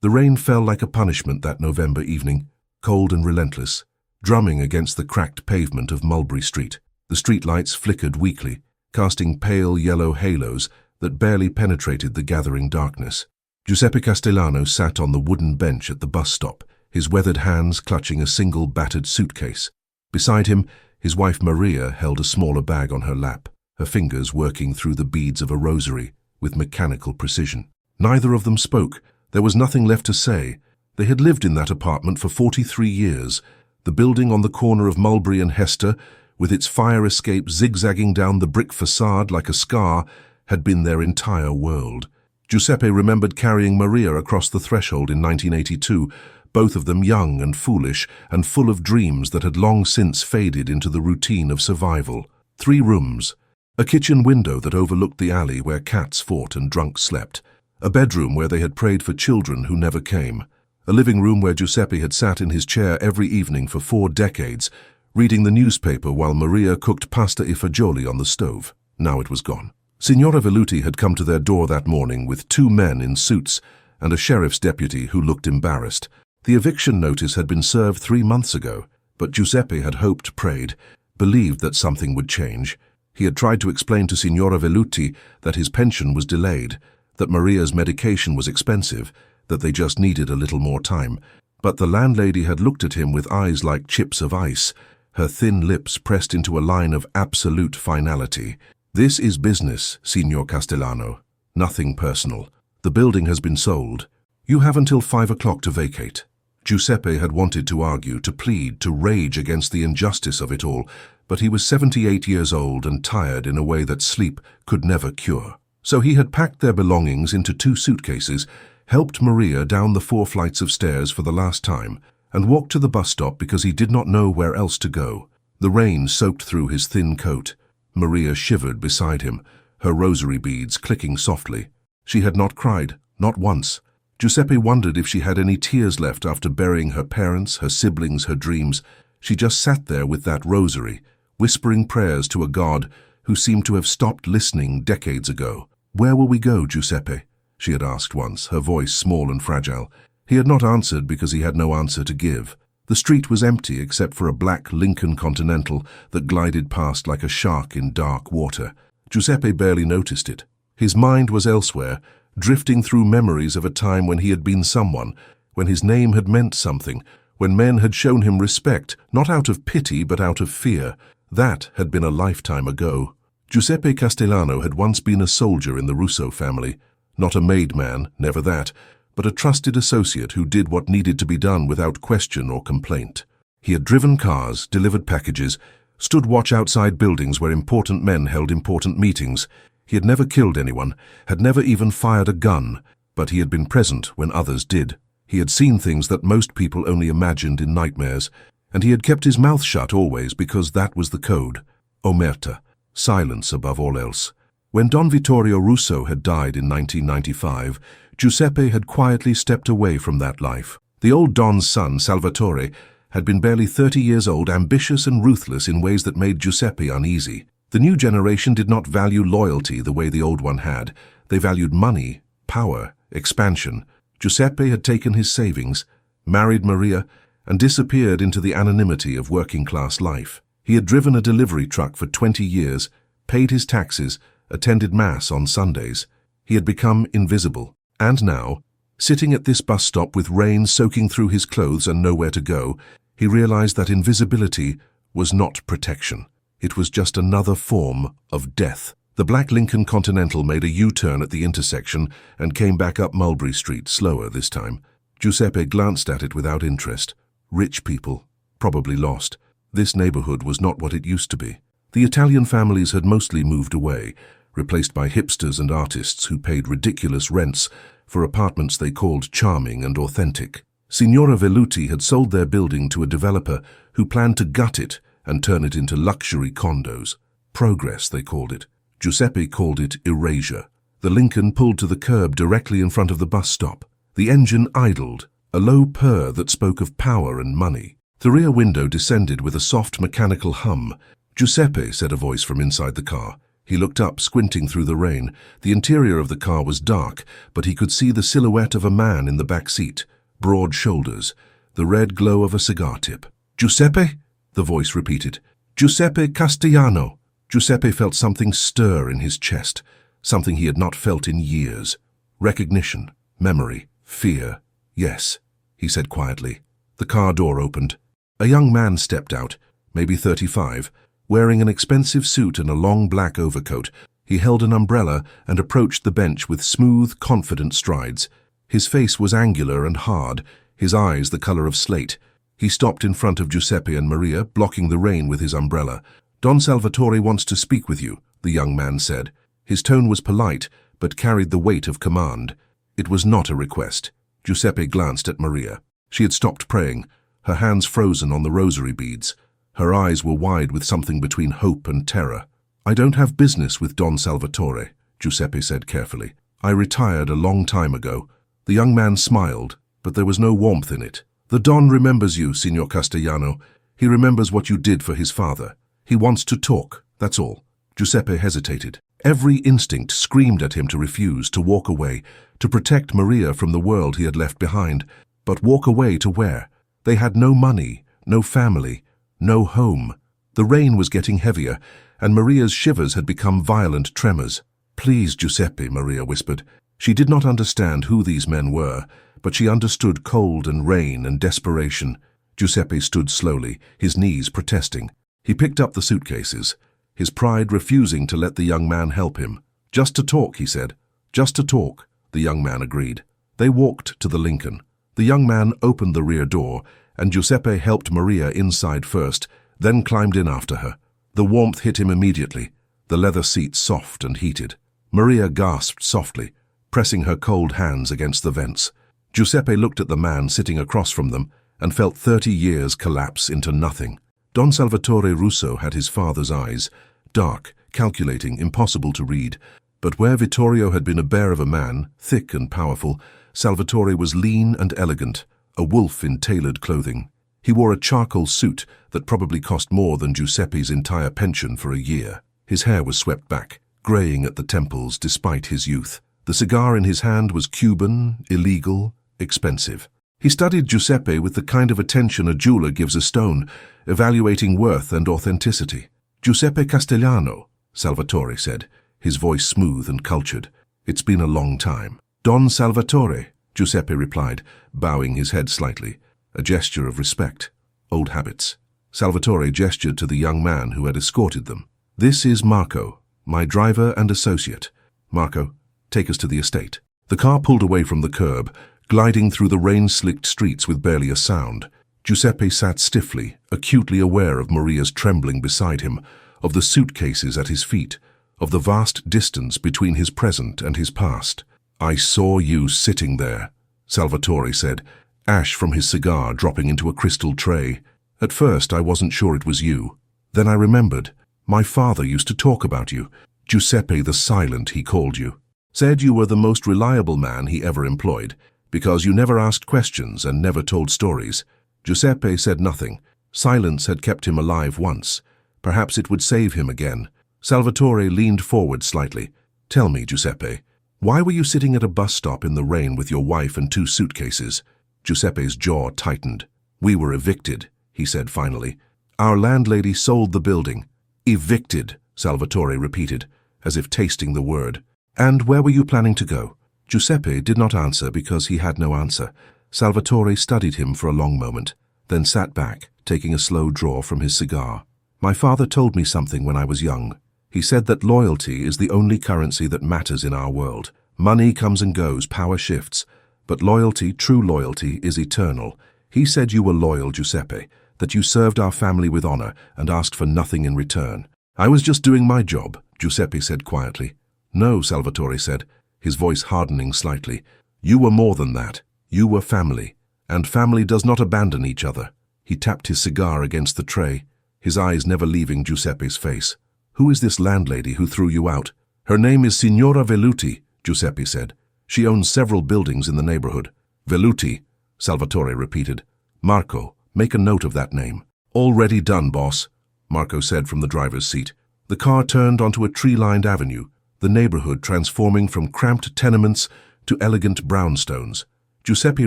The rain fell like a punishment that November evening, cold and relentless, drumming against the cracked pavement of Mulberry Street. The streetlights flickered weakly, casting pale yellow halos that barely penetrated the gathering darkness. Giuseppe Castellano sat on the wooden bench at the bus stop, his weathered hands clutching a single battered suitcase. Beside him, his wife Maria held a smaller bag on her lap, her fingers working through the beads of a rosary with mechanical precision. Neither of them spoke. There was nothing left to say. They had lived in that apartment for 43 years. The building on the corner of Mulberry and Hester, with its fire escape zigzagging down the brick facade like a scar, had been their entire world. Giuseppe remembered carrying Maria across the threshold in 1982, both of them young and foolish and full of dreams that had long since faded into the routine of survival. 3 rooms, a kitchen window that overlooked the alley where cats fought and drunks slept, a bedroom where they had prayed for children who never came, a living room where Giuseppe had sat in his chair every evening for 4 decades, reading the newspaper while Maria cooked pasta e fagioli on the stove. Now it was gone. Signora Velluti had come to their door that morning with 2 men in suits and a sheriff's deputy who looked embarrassed. The eviction notice had been served 3 months ago, but Giuseppe had hoped, prayed, believed that something would change. He had tried to explain to Signora Velluti that his pension was delayed, that Maria's medication was expensive, that they just needed a little more time. But the landlady had looked at him with eyes like chips of ice, her thin lips pressed into a line of absolute finality. "This is business, Signor Castellano. Nothing personal. The building has been sold. You have until 5 o'clock to vacate." Giuseppe had wanted to argue, to plead, to rage against the injustice of it all, but he was 78 years old and tired in a way that sleep could never cure. So he had packed their belongings into 2 suitcases, helped Maria down the 4 flights of stairs for the last time, and walked to the bus stop because he did not know where else to go. The rain soaked through his thin coat. Maria shivered beside him, her rosary beads clicking softly. She had not cried, not once. Giuseppe wondered if she had any tears left after burying her parents, her siblings, her dreams. She just sat there with that rosary, whispering prayers to a God who seemed to have stopped listening decades ago. "Where will we go, Giuseppe?" she had asked once, her voice small and fragile. He had not answered because he had no answer to give. The street was empty except for a black Lincoln Continental that glided past like a shark in dark water. Giuseppe barely noticed it. His mind was elsewhere, drifting through memories of a time when he had been someone, when his name had meant something, when men had shown him respect, not out of pity but out of fear. That had been a lifetime ago. Giuseppe Castellano had once been a soldier in the Russo family, not a made man, never that, but a trusted associate who did what needed to be done without question or complaint. He had driven cars, delivered packages, stood watch outside buildings where important men held important meetings. He had never killed anyone, had never even fired a gun, but he had been present when others did. He had seen things that most people only imagined in nightmares, and he had kept his mouth shut always because that was the code. Omerta, silence above all else. When Don Vittorio Russo had died in 1995, Giuseppe had quietly stepped away from that life. The old Don's son, Salvatore, had been barely 30 years old, ambitious and ruthless in ways that made Giuseppe uneasy. The new generation did not value loyalty the way the old one had. They valued money, power, expansion. Giuseppe had taken his savings, married Maria, and disappeared into the anonymity of working-class life. He had driven a delivery truck for 20 years, paid his taxes, attended Mass on Sundays. He had become invisible. And now, sitting at this bus stop with rain soaking through his clothes and nowhere to go, he realized that invisibility was not protection. It was just another form of death. The black Lincoln Continental made a U-turn at the intersection and came back up Mulberry Street, slower this time. Giuseppe glanced at it without interest. Rich people, probably lost. This neighborhood was not what it used to be. The Italian families had mostly moved away, replaced by hipsters and artists who paid ridiculous rents for apartments they called charming and authentic. Signora Velluti had sold their building to a developer who planned to gut it and turn it into luxury condos. Progress, they called it. Giuseppe called it erasure. The Lincoln pulled to the curb directly in front of the bus stop. The engine idled, a low purr that spoke of power and money. The rear window descended with a soft mechanical hum. "Giuseppe," said a voice from inside the car. He looked up, squinting through the rain. The interior of the car was dark, but he could see the silhouette of a man in the back seat, broad shoulders, the red glow of a cigar tip. "Giuseppe?" the voice repeated. "Giuseppe Castellano." Giuseppe felt something stir in his chest, something he had not felt in years. Recognition, memory, fear. "Yes," he said quietly. The car door opened. A young man stepped out, maybe 35, wearing an expensive suit and a long black overcoat. He held an umbrella and approached the bench with smooth, confident strides. His face was angular and hard, his eyes the color of slate. He stopped in front of Giuseppe and Maria, blocking the rain with his umbrella. "Don Salvatore wants to speak with you," the young man said. His tone was polite, but carried the weight of command. It was not a request. Giuseppe glanced at Maria. She had stopped praying, her hands frozen on the rosary beads. Her eyes were wide with something between hope and terror. "I don't have business with Don Salvatore," Giuseppe said carefully. "I retired a long time ago." The young man smiled, but there was no warmth in it. "The Don remembers you, Signor Castellano. He remembers what you did for his father. He wants to talk, that's all." Giuseppe hesitated. Every instinct screamed at him to refuse, to walk away, to protect Maria from the world he had left behind. But walk away to where? They had no money, no family, no home. The rain was getting heavier, and Maria's shivers had become violent tremors. "Please, Giuseppe," Maria whispered. She did not understand who these men were, but she understood cold and rain and desperation. Giuseppe stood slowly, his knees protesting. He picked up the suitcases, his pride refusing to let the young man help him. "Just to talk," he said. "Just to talk," the young man agreed. They walked to the Lincoln. The young man opened the rear door, and Giuseppe helped Maria inside first, then climbed in after her. The warmth hit him immediately, the leather seat soft and heated. Maria gasped softly, pressing her cold hands against the vents. Giuseppe looked at the man sitting across from them and felt 30 years collapse into nothing. Don Salvatore Russo had his father's eyes, dark, calculating, impossible to read. But where Vittorio had been a bear of a man, thick and powerful, Salvatore was lean and elegant, a wolf in tailored clothing. He wore a charcoal suit that probably cost more than Giuseppe's entire pension for a year. His hair was swept back, graying at the temples despite his youth. The cigar in his hand was Cuban, illegal, expensive. He studied Giuseppe with the kind of attention a jeweler gives a stone, evaluating worth and authenticity. "Giuseppe Castellano," Salvatore said, his voice smooth and cultured. "It's been a long time." "Don Salvatore," Giuseppe replied, bowing his head slightly, a gesture of respect. Old habits. Salvatore gestured to the young man who had escorted them. "This is Marco, my driver and associate. Marco, take us to the estate." The car pulled away from the curb, gliding through the rain-slicked streets with barely a sound. Giuseppe sat stiffly, acutely aware of Maria's trembling beside him, of the suitcases at his feet, of the vast distance between his present and his past. "I saw you sitting there," Salvatore said, ash from his cigar dropping into a crystal tray. "At first I wasn't sure it was you. Then I remembered. My father used to talk about you. Giuseppe the Silent, he called you. Said you were the most reliable man he ever employed, because you never asked questions and never told stories." Giuseppe said nothing. Silence had kept him alive once. Perhaps it would save him again. Salvatore leaned forward slightly. "Tell me, Giuseppe, why were you sitting at a bus stop in the rain with your wife and 2 suitcases? Giuseppe's jaw tightened. "We were evicted," he said finally. "Our landlady sold the building." "Evicted," Salvatore repeated, as if tasting the word. "And where were you planning to go?" Giuseppe did not answer because he had no answer. Salvatore studied him for a long moment, then sat back, taking a slow draw from his cigar. "My father told me something when I was young. He said that loyalty is the only currency that matters in our world. Money comes and goes, power shifts, but loyalty, true loyalty, is eternal. He said you were loyal, Giuseppe, that you served our family with honor and asked for nothing in return." "I was just doing my job," Giuseppe said quietly. "No," Salvatore said, his voice hardening slightly. "You were more than that. You were family, and family does not abandon each other." He tapped his cigar against the tray, his eyes never leaving Giuseppe's face. "Who is this landlady who threw you out?" "Her name is Signora Velluti," Giuseppe said. "She owns several buildings in the neighborhood." "Velluti," Salvatore repeated. "Marco, make a note of that name." "Already done, boss," Marco said from the driver's seat. The car turned onto a tree-lined avenue, the neighborhood transforming from cramped tenements to elegant brownstones. Giuseppe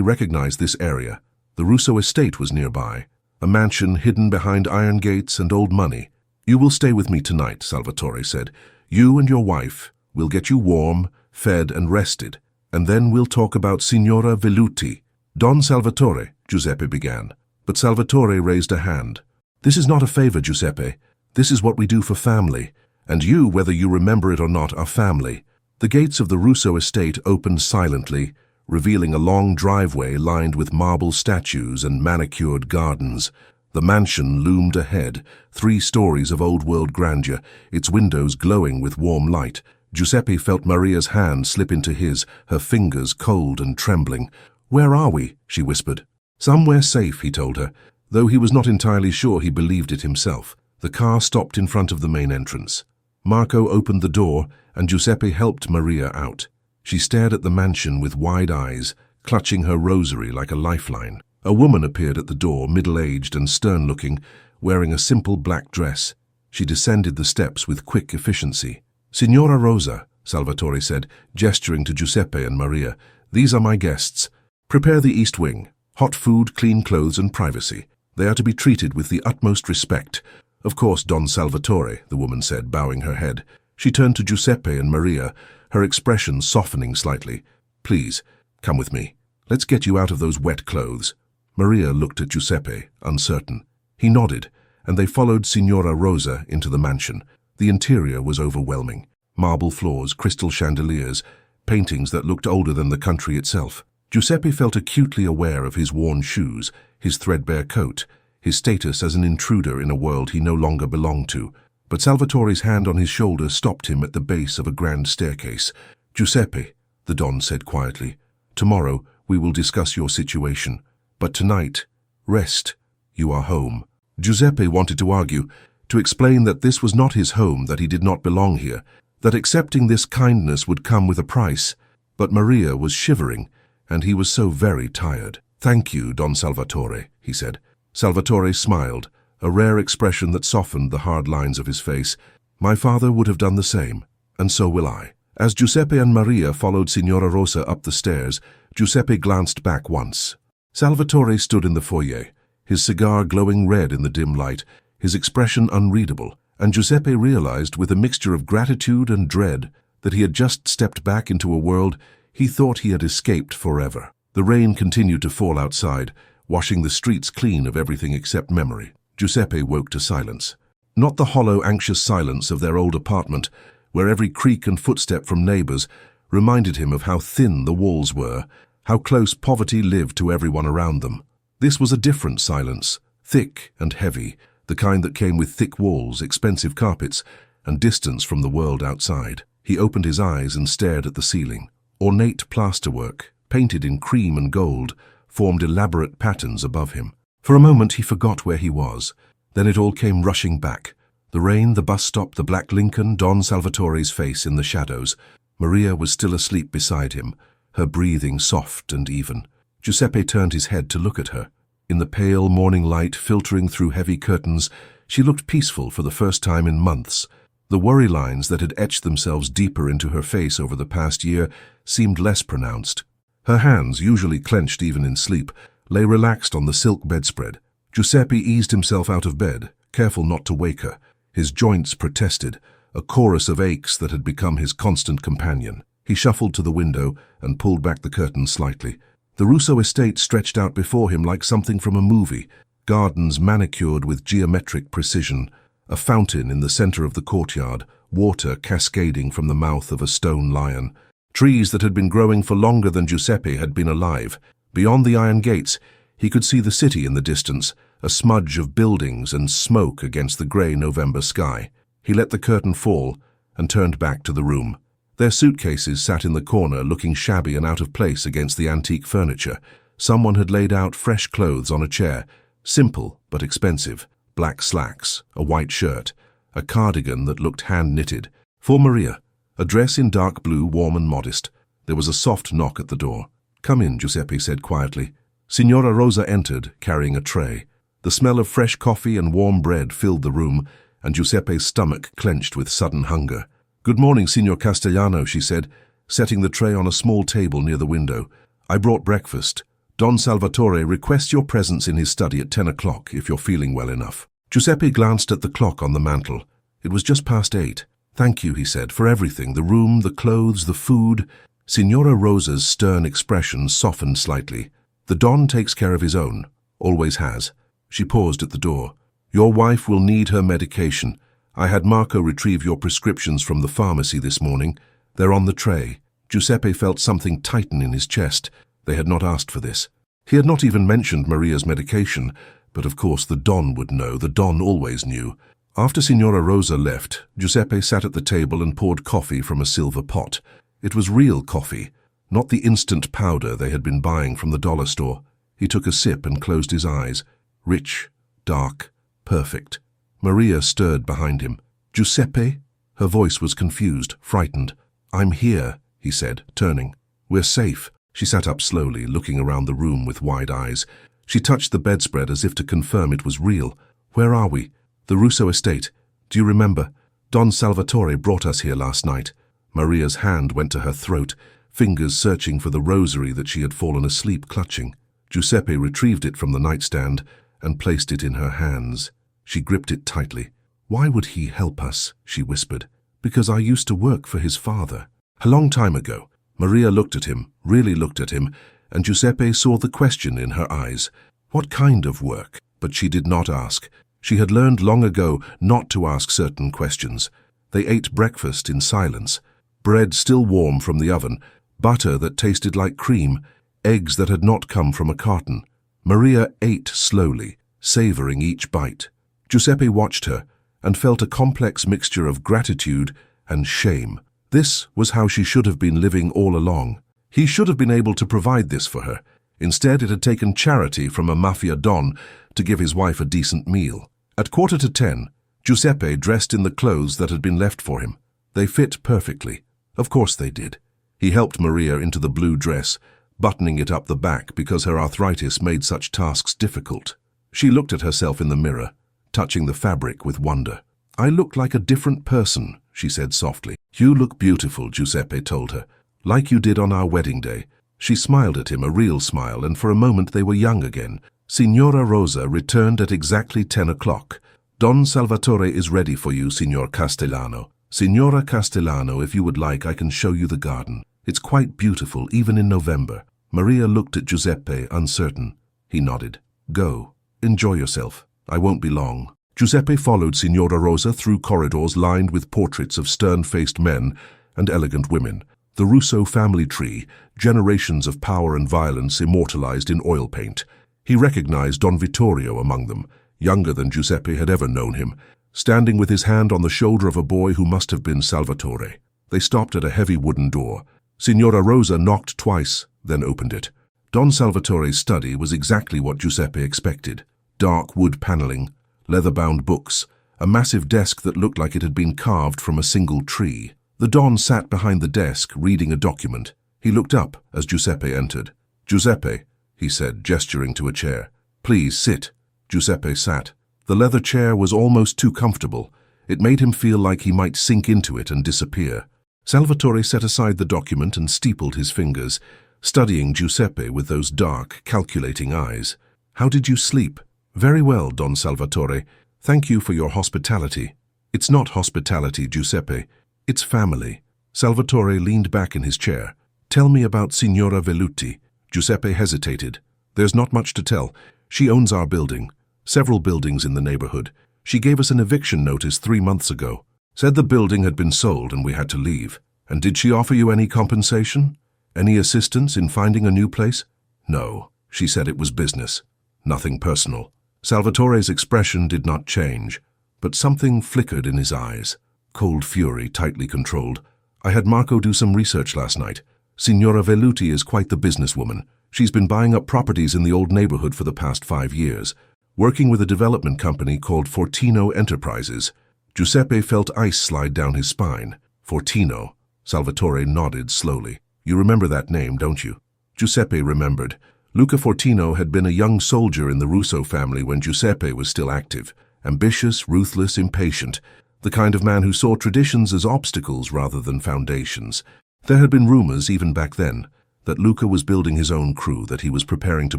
recognized this area. The Russo estate was nearby, a mansion hidden behind iron gates and old money. "You will stay with me tonight," Salvatore said. "You and your wife. We'll get you warm, fed and rested, and then we'll talk about Signora Velluti." "Don Salvatore," Giuseppe began, but Salvatore raised a hand. "This is not a favor, Giuseppe. This is what we do for family, and you, whether you remember it or not, are family." The gates of the Russo estate opened silently, revealing a long driveway lined with marble statues and manicured gardens. The mansion loomed ahead, 3 stories of old-world grandeur, its windows glowing with warm light. Giuseppe felt Maria's hand slip into his, her fingers cold and trembling. "Where are we?" she whispered. "Somewhere safe," he told her, though he was not entirely sure he believed it himself. The car stopped in front of the main entrance. Marco opened the door, and Giuseppe helped Maria out. She stared at the mansion with wide eyes, clutching her rosary like a lifeline. A woman appeared at the door, middle-aged and stern-looking, wearing a simple black dress. She descended the steps with quick efficiency. "Signora Rosa," Salvatore said, gesturing to Giuseppe and Maria, "these are my guests. Prepare the east wing. Hot food, clean clothes and privacy. They are to be treated with the utmost respect." "Of course, Don Salvatore," the woman said, bowing her head. She turned to Giuseppe and Maria, her expression softening slightly. "Please, come with me. Let's get you out of those wet clothes." Maria looked at Giuseppe, uncertain. He nodded, and they followed Signora Rosa into the mansion. The interior was overwhelming. Marble floors, crystal chandeliers, paintings that looked older than the country itself. Giuseppe felt acutely aware of his worn shoes, his threadbare coat, his status as an intruder in a world he no longer belonged to. But Salvatore's hand on his shoulder stopped him at the base of a grand staircase. "Giuseppe," the Don said quietly, "tomorrow we will discuss your situation. But tonight, rest. You are home." Giuseppe wanted to argue, to explain that this was not his home, that he did not belong here, that accepting this kindness would come with a price. But Maria was shivering, and he was so very tired. "Thank you, Don Salvatore," he said. Salvatore smiled, a rare expression that softened the hard lines of his face. "My father would have done the same, and so will I." As Giuseppe and Maria followed Signora Rosa up the stairs, Giuseppe glanced back once. Salvatore stood in the foyer, his cigar glowing red in the dim light, his expression unreadable, and Giuseppe realized with a mixture of gratitude and dread that he had just stepped back into a world he thought he had escaped forever. The rain continued to fall outside, washing the streets clean of everything except memory. Giuseppe woke to silence. Not the hollow, anxious silence of their old apartment, where every creak and footstep from neighbors reminded him of how thin the walls were, how close poverty lived to everyone around them. This was a different silence, thick and heavy, the kind that came with thick walls, expensive carpets, and distance from the world outside. He opened his eyes and stared at the ceiling. Ornate plasterwork, painted in cream and gold, formed elaborate patterns above him. For a moment he forgot where he was. Then it all came rushing back. The rain, the bus stop, the black Lincoln, Don Salvatore's face in the shadows. Maria was still asleep beside him, her breathing soft and even. Giuseppe turned his head to look at her. In the pale morning light filtering through heavy curtains, she looked peaceful for the first time in months. The worry lines that had etched themselves deeper into her face over the past year seemed less pronounced. Her hands, usually clenched even in sleep, lay relaxed on the silk bedspread. Giuseppe eased himself out of bed, careful not to wake her. His joints protested, a chorus of aches that had become his constant companion. He shuffled to the window and pulled back the curtain slightly. The Russo estate stretched out before him like something from a movie, gardens manicured with geometric precision, a fountain in the center of the courtyard, water cascading from the mouth of a stone lion. Trees that had been growing for longer than Giuseppe had been alive. Beyond the iron gates, he could see the city in the distance, a smudge of buildings and smoke against the grey November sky. He let the curtain fall and turned back to the room. Their suitcases sat in the corner, looking shabby and out of place against the antique furniture. Someone had laid out fresh clothes on a chair, simple but expensive. Black slacks, a white shirt, a cardigan that looked hand-knitted. For Maria, a dress in dark blue, warm and modest. There was a soft knock at the door. "Come in," Giuseppe said quietly. Signora Rosa entered, carrying a tray. The smell of fresh coffee and warm bread filled the room, and Giuseppe's stomach clenched with sudden hunger. "Good morning, Signor Castellano," she said, setting the tray on a small table near the window. "I brought breakfast. Don Salvatore requests your presence in his study at 10 o'clock, if you're feeling well enough." Giuseppe glanced at the clock on the mantel. It was just past 8. "Thank you," he said, "for everything, the room, the clothes, the food." Signora Rosa's stern expression softened slightly. "The Don takes care of his own. Always has." She paused at the door. "Your wife will need her medication. I had Marco retrieve your prescriptions from the pharmacy this morning. They're on the tray." Giuseppe felt something tighten in his chest. They had not asked for this. He had not even mentioned Maria's medication, but of course the Don would know. The Don always knew. After Signora Rosa left, Giuseppe sat at the table and poured coffee from a silver pot. It was real coffee, not the instant powder they had been buying from the dollar store. He took a sip and closed his eyes. Rich, dark, perfect. Maria stirred behind him. "Giuseppe?" Her voice was confused, frightened. "I'm here," he said, turning. "We're safe." She sat up slowly, looking around the room with wide eyes. She touched the bedspread as if to confirm it was real. "Where are we?" "The Russo estate. Do you remember? Don Salvatore brought us here last night." Maria's hand went to her throat, fingers searching for the rosary that she had fallen asleep clutching. Giuseppe retrieved it from the nightstand and placed it in her hands. She gripped it tightly. "Why would he help us?" she whispered. "Because I used to work for his father." A long time ago. Maria looked at him, really looked at him, and Giuseppe saw the question in her eyes. What kind of work? But she did not ask. She had learned long ago not to ask certain questions. They ate breakfast in silence. Bread still warm from the oven, butter that tasted like cream, eggs that had not come from a carton. Maria ate slowly, savoring each bite. Giuseppe watched her and felt a complex mixture of gratitude and shame. This was how she should have been living all along. He should have been able to provide this for her. Instead, it had taken charity from a Mafia Don to give his wife a decent meal. At 9:45, Giuseppe dressed in the clothes that had been left for him. They fit perfectly. Of course they did. He helped Maria into the blue dress, buttoning it up the back because her arthritis made such tasks difficult. She looked at herself in the mirror, touching the fabric with wonder. "I look like a different person," she said softly. "You look beautiful," Giuseppe told her, "like you did on our wedding day." She smiled at him, a real smile, and for a moment they were young again. Signora Rosa returned at exactly 10 o'clock. "Don Salvatore is ready for you, Signor Castellano." "Signora Castellano, if you would like, I can show you the garden. It's quite beautiful, even in November." Maria looked at Giuseppe, uncertain. He nodded. "Go. Enjoy yourself. I won't be long." Giuseppe followed Signora Rosa through corridors lined with portraits of stern-faced men and elegant women. The Russo family tree, generations of power and violence immortalized in oil paint. He recognized Don Vittorio among them, younger than Giuseppe had ever known him, standing with his hand on the shoulder of a boy who must have been Salvatore. They stopped at a heavy wooden door. Signora Rosa knocked twice, then opened it. Don Salvatore's study was exactly what Giuseppe expected. Dark wood paneling, leather-bound books, a massive desk that looked like it had been carved from a single tree. The Don sat behind the desk, reading a document. He looked up as Giuseppe entered. "Giuseppe," he said, gesturing to a chair. "Please sit." Giuseppe sat. The leather chair was almost too comfortable. It made him feel like he might sink into it and disappear. Salvatore set aside the document and steepled his fingers, studying Giuseppe with those dark, calculating eyes. "How did you sleep?" "Very well, Don Salvatore. Thank you for your hospitality." "It's not hospitality, Giuseppe. It's family." Salvatore leaned back in his chair. "Tell me about Signora Velluti." Giuseppe hesitated. "There's not much to tell. She owns our building. Several buildings in the neighborhood. She gave us an eviction notice 3 months ago. Said the building had been sold and we had to leave." "And did she offer you any compensation? Any assistance in finding a new place?" "No. She said it was business. Nothing personal." Salvatore's expression did not change, but something flickered in his eyes. Cold fury, tightly controlled. "I had Marco do some research last night. Signora Velluti is quite the businesswoman. She's been buying up properties in the old neighborhood for the past 5 years, working with a development company called Fortino Enterprises." Giuseppe felt ice slide down his spine. "Fortino." Salvatore nodded slowly. "You remember that name, don't you?" Giuseppe remembered. Luca Fortino had been a young soldier in the Russo family when Giuseppe was still active, Ambitious, ruthless, impatient. The kind of man who saw traditions as obstacles rather than foundations. There had been rumors, even back then, that Luca was building his own crew, that he was preparing to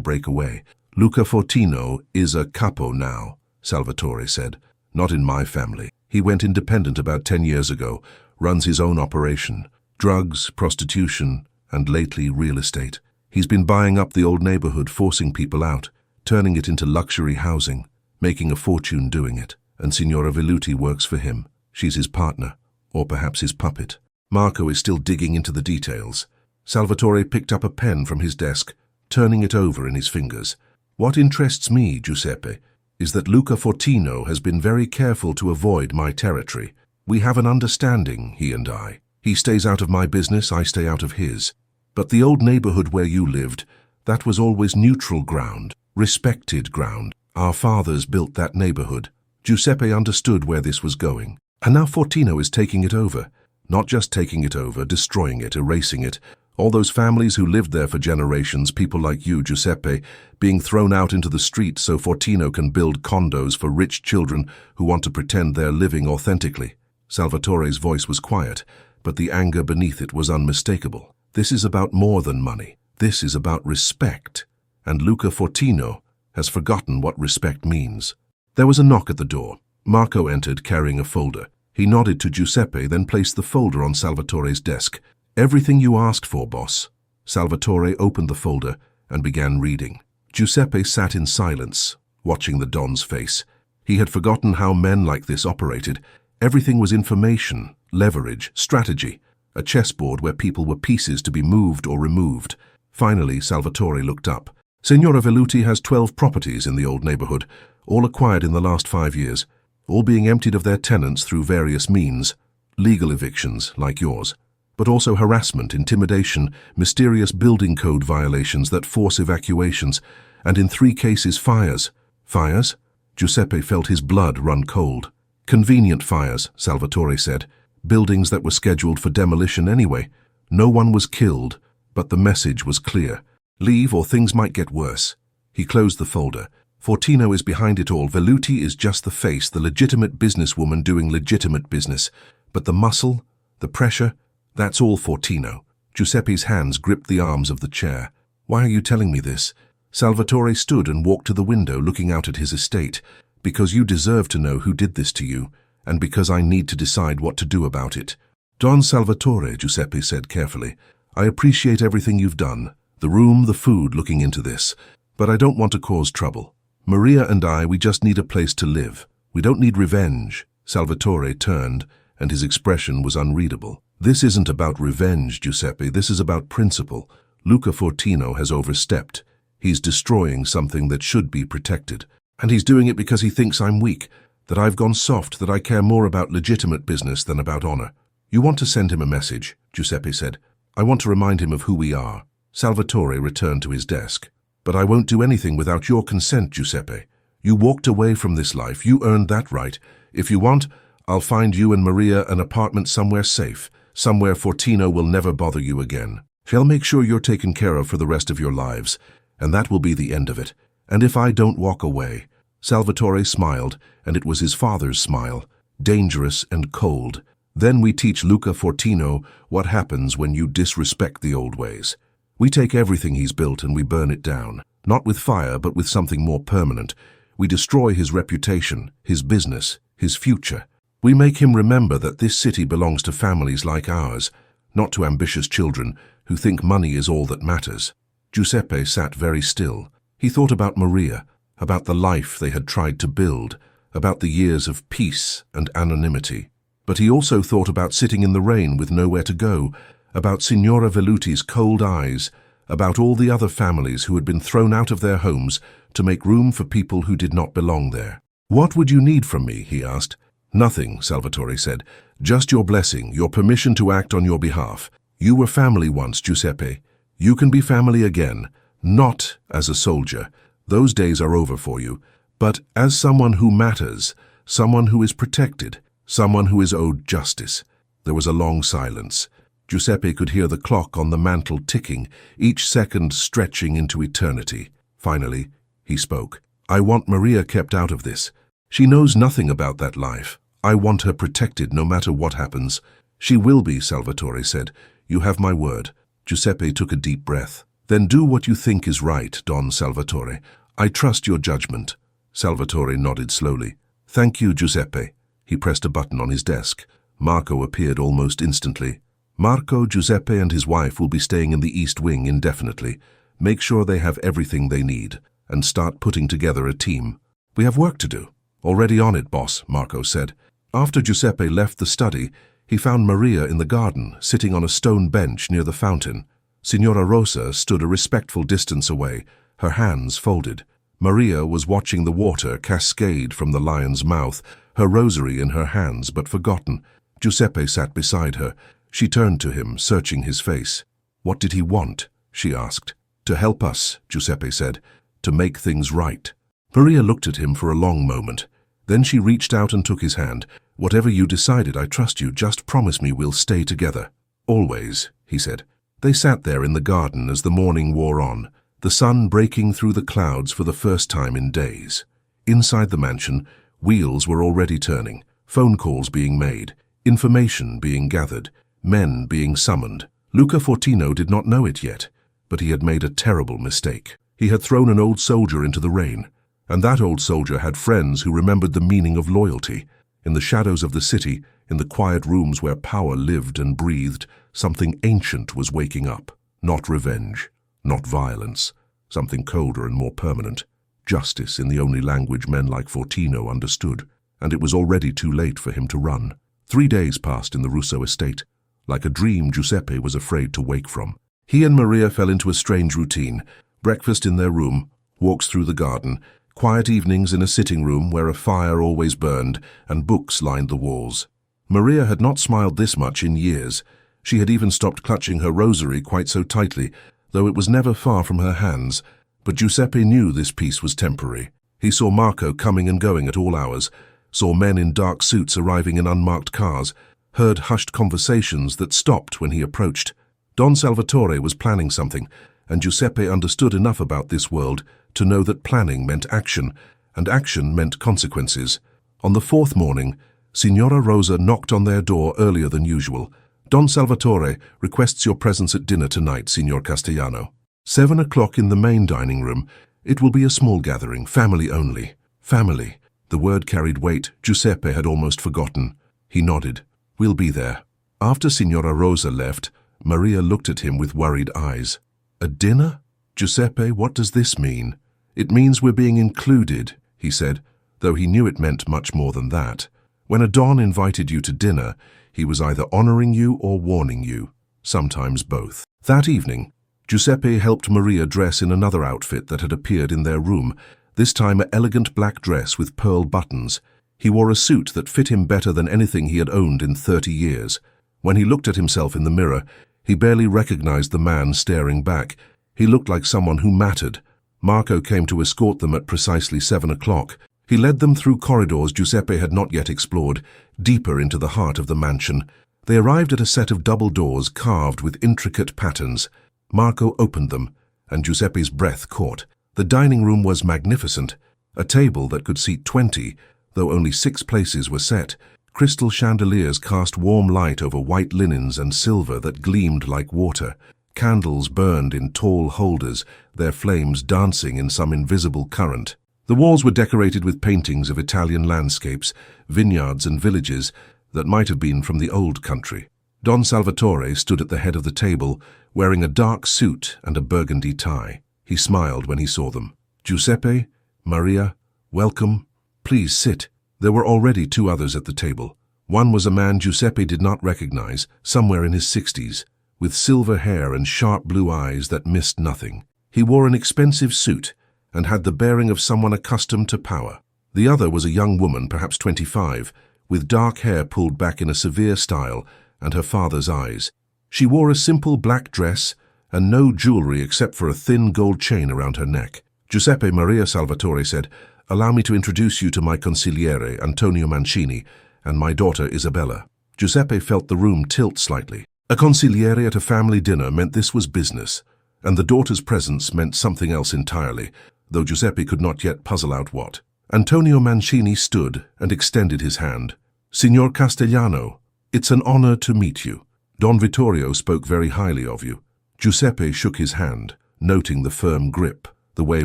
break away. Luca Fortino is a capo now, Salvatore said. Not in my family. He went independent about 10 years ago, runs his own operation. Drugs, prostitution, and lately real estate. He's been buying up the old neighborhood, forcing people out, turning it into luxury housing, making a fortune doing it. And Signora Velluti works for him. She's his partner, or perhaps his puppet. Marco is still digging into the details. Salvatore picked up a pen from his desk, turning it over in his fingers. What interests me, Giuseppe, is that Luca Fortino has been very careful to avoid my territory. We have an understanding, he and I. He stays out of my business, I stay out of his. But the old neighborhood where you lived, that was always neutral ground, respected ground. Our fathers built that neighborhood. Giuseppe understood where this was going. And now Fortino is taking it over. Not just taking it over, destroying it, erasing it. All those families who lived there for generations, people like you, Giuseppe, being thrown out into the street so Fortino can build condos for rich children who want to pretend they're living authentically. Salvatore's voice was quiet, but the anger beneath it was unmistakable. This is about more than money. This is about respect. And Luca Fortino has forgotten what respect means. There was a knock at the door. Marco entered carrying a folder. He nodded to Giuseppe, then placed the folder on Salvatore's desk. Everything you asked for, boss. Salvatore opened the folder and began reading. Giuseppe sat in silence, watching the Don's face. He had forgotten how men like this operated. Everything was information, leverage, strategy, a chessboard where people were pieces to be moved or removed. Finally, Salvatore looked up. Signora Velluti has 12 properties in the old neighborhood, all acquired in the last 5 years, all being emptied of their tenants through various means, legal evictions like yours, but also harassment, intimidation, mysterious building code violations that force evacuations, and in 3 cases fires. Fires? Giuseppe felt his blood run cold. Convenient fires, Salvatore said. Buildings that were scheduled for demolition anyway. No one was killed, but the message was clear. Leave or things might get worse. He closed the folder. Fortino is behind it all. Velluti is just the face, the legitimate businesswoman doing legitimate business. But the muscle, the pressure, that's all Fortino. Giuseppe's hands gripped the arms of the chair. Why are you telling me this? Salvatore stood and walked to the window, looking out at his estate. Because you deserve to know who did this to you, and because I need to decide what to do about it. Don Salvatore, Giuseppe said carefully, I appreciate everything you've done. The room, the food, looking into this. But I don't want to cause trouble. Maria and I, we just need a place to live. We don't need revenge. Salvatore turned, and his expression was unreadable. This isn't about revenge, Giuseppe. This is about principle. Luca Fortino has overstepped. He's destroying something that should be protected. And he's doing it because he thinks I'm weak, that I've gone soft, that I care more about legitimate business than about honor. You want to send him a message, Giuseppe said. I want to remind him of who we are. Salvatore returned to his desk. But I won't do anything without your consent, Giuseppe. You walked away from this life. You earned that right. If you want, I'll find you and Maria an apartment somewhere safe, somewhere Fortino will never bother you again. She'll make sure you're taken care of for the rest of your lives, and that will be the end of it. And if I don't walk away, Salvatore smiled, and it was his father's smile, dangerous and cold. Then we teach Luca Fortino what happens when you disrespect the old ways. We take everything he's built and we burn it down, not with fire, but with something more permanent. We destroy his reputation, his business, his future. We make him remember that this city belongs to families like ours, not to ambitious children who think money is all that matters. Giuseppe sat very still. He thought about Maria, about the life they had tried to build, about the years of peace and anonymity. But he also thought about sitting in the rain with nowhere to go, about Signora Velluti's cold eyes, about all the other families who had been thrown out of their homes to make room for people who did not belong there. What would you need from me, he asked. Nothing, Salvatore said. Just your blessing, your permission to act on your behalf. You were family once, Giuseppe. You can be family again, not as a soldier. Those days are over for you, but as someone who matters, someone who is protected, someone who is owed justice. There was a long silence. Giuseppe could hear the clock on the mantel ticking, each second stretching into eternity. Finally, he spoke. I want Maria kept out of this. She knows nothing about that life. I want her protected no matter what happens. She will be, Salvatore said. You have my word. Giuseppe took a deep breath. Then do what you think is right, Don Salvatore. I trust your judgment. Salvatore nodded slowly. Thank you, Giuseppe. He pressed a button on his desk. Marco appeared almost instantly. Marco, Giuseppe and his wife will be staying in the East Wing indefinitely. Make sure they have everything they need, and start putting together a team. We have work to do. Already on it, boss, Marco said. After Giuseppe left the study, he found Maria in the garden, sitting on a stone bench near the fountain. Signora Rosa stood a respectful distance away, her hands folded. Maria was watching the water cascade from the lion's mouth, her rosary in her hands but forgotten. Giuseppe sat beside her. She turned to him, searching his face. What did he want? She asked. To help us, Giuseppe said. To make things right. Maria looked at him for a long moment. Then she reached out and took his hand. Whatever you decided, I trust you. Just promise me we'll stay together. Always, he said. They sat there in the garden as the morning wore on, the sun breaking through the clouds for the first time in days. Inside the mansion, wheels were already turning, phone calls being made, information being gathered, men being summoned. Luca Fortino did not know it yet, but he had made a terrible mistake. He had thrown an old soldier into the rain, and that old soldier had friends who remembered the meaning of loyalty. In the shadows of the city, in the quiet rooms where power lived and breathed, something ancient was waking up. Not revenge, not violence, something colder and more permanent. Justice in the only language men like Fortino understood, and it was already too late for him to run. 3 days passed in the Russo estate. Like a dream Giuseppe was afraid to wake from. He and Maria fell into a strange routine. Breakfast in their room, walks through the garden, quiet evenings in a sitting room where a fire always burned and books lined the walls. Maria had not smiled this much in years. She had even stopped clutching her rosary quite so tightly, though it was never far from her hands. But Giuseppe knew this peace was temporary. He saw Marco coming and going at all hours, saw men in dark suits arriving in unmarked cars, heard hushed conversations that stopped when he approached. Don Salvatore was planning something, and Giuseppe understood enough about this world to know that planning meant action, and action meant consequences. On the 4th morning, Signora Rosa knocked on their door earlier than usual. Don Salvatore requests your presence at dinner tonight, Signor Castellano. 7 o'clock in the main dining room. It will be a small gathering, family only. Family. The word carried weight Giuseppe had almost forgotten. He nodded. We'll be there. After Signora Rosa left, Maria looked at him with worried eyes. A dinner? Giuseppe, what does this mean? It means we're being included, he said, though he knew it meant much more than that. When a Don invited you to dinner, he was either honoring you or warning you, sometimes both. That evening, Giuseppe helped Maria dress in another outfit that had appeared in their room, this time an elegant black dress with pearl buttons. He wore a suit that fit him better than anything he had owned in 30 years. When he looked at himself in the mirror, he barely recognized the man staring back. He looked like someone who mattered. Marco came to escort them at precisely 7 o'clock. He led them through corridors Giuseppe had not yet explored, deeper into the heart of the mansion. They arrived at a set of double doors carved with intricate patterns. Marco opened them, and Giuseppe's breath caught. The dining room was magnificent, a table that could seat 20, though only 6 places were set. Crystal chandeliers cast warm light over white linens and silver that gleamed like water. Candles burned in tall holders, their flames dancing in some invisible current. The walls were decorated with paintings of Italian landscapes, vineyards and villages that might have been from the old country. Don Salvatore stood at the head of the table, wearing a dark suit and a burgundy tie. He smiled when he saw them. Giuseppe, Maria, welcome. Please sit. There were already 2 others at the table. One was a man Giuseppe did not recognize, somewhere in his 60s, with silver hair and sharp blue eyes that missed nothing. He wore an expensive suit and had the bearing of someone accustomed to power. The other was a young woman, perhaps 25, with dark hair pulled back in a severe style and her father's eyes. She wore a simple black dress and no jewelry except for a thin gold chain around her neck. Giuseppe Maria Salvatore said, "Allow me to introduce you to my consigliere, Antonio Mancini, and my daughter Isabella." Giuseppe felt the room tilt slightly. A consigliere at a family dinner meant this was business, and the daughter's presence meant something else entirely, though Giuseppe could not yet puzzle out what. Antonio Mancini stood and extended his hand. Signor Castellano, it's an honor to meet you. Don Vittorio spoke very highly of you. Giuseppe shook his hand, noting the firm grip, the way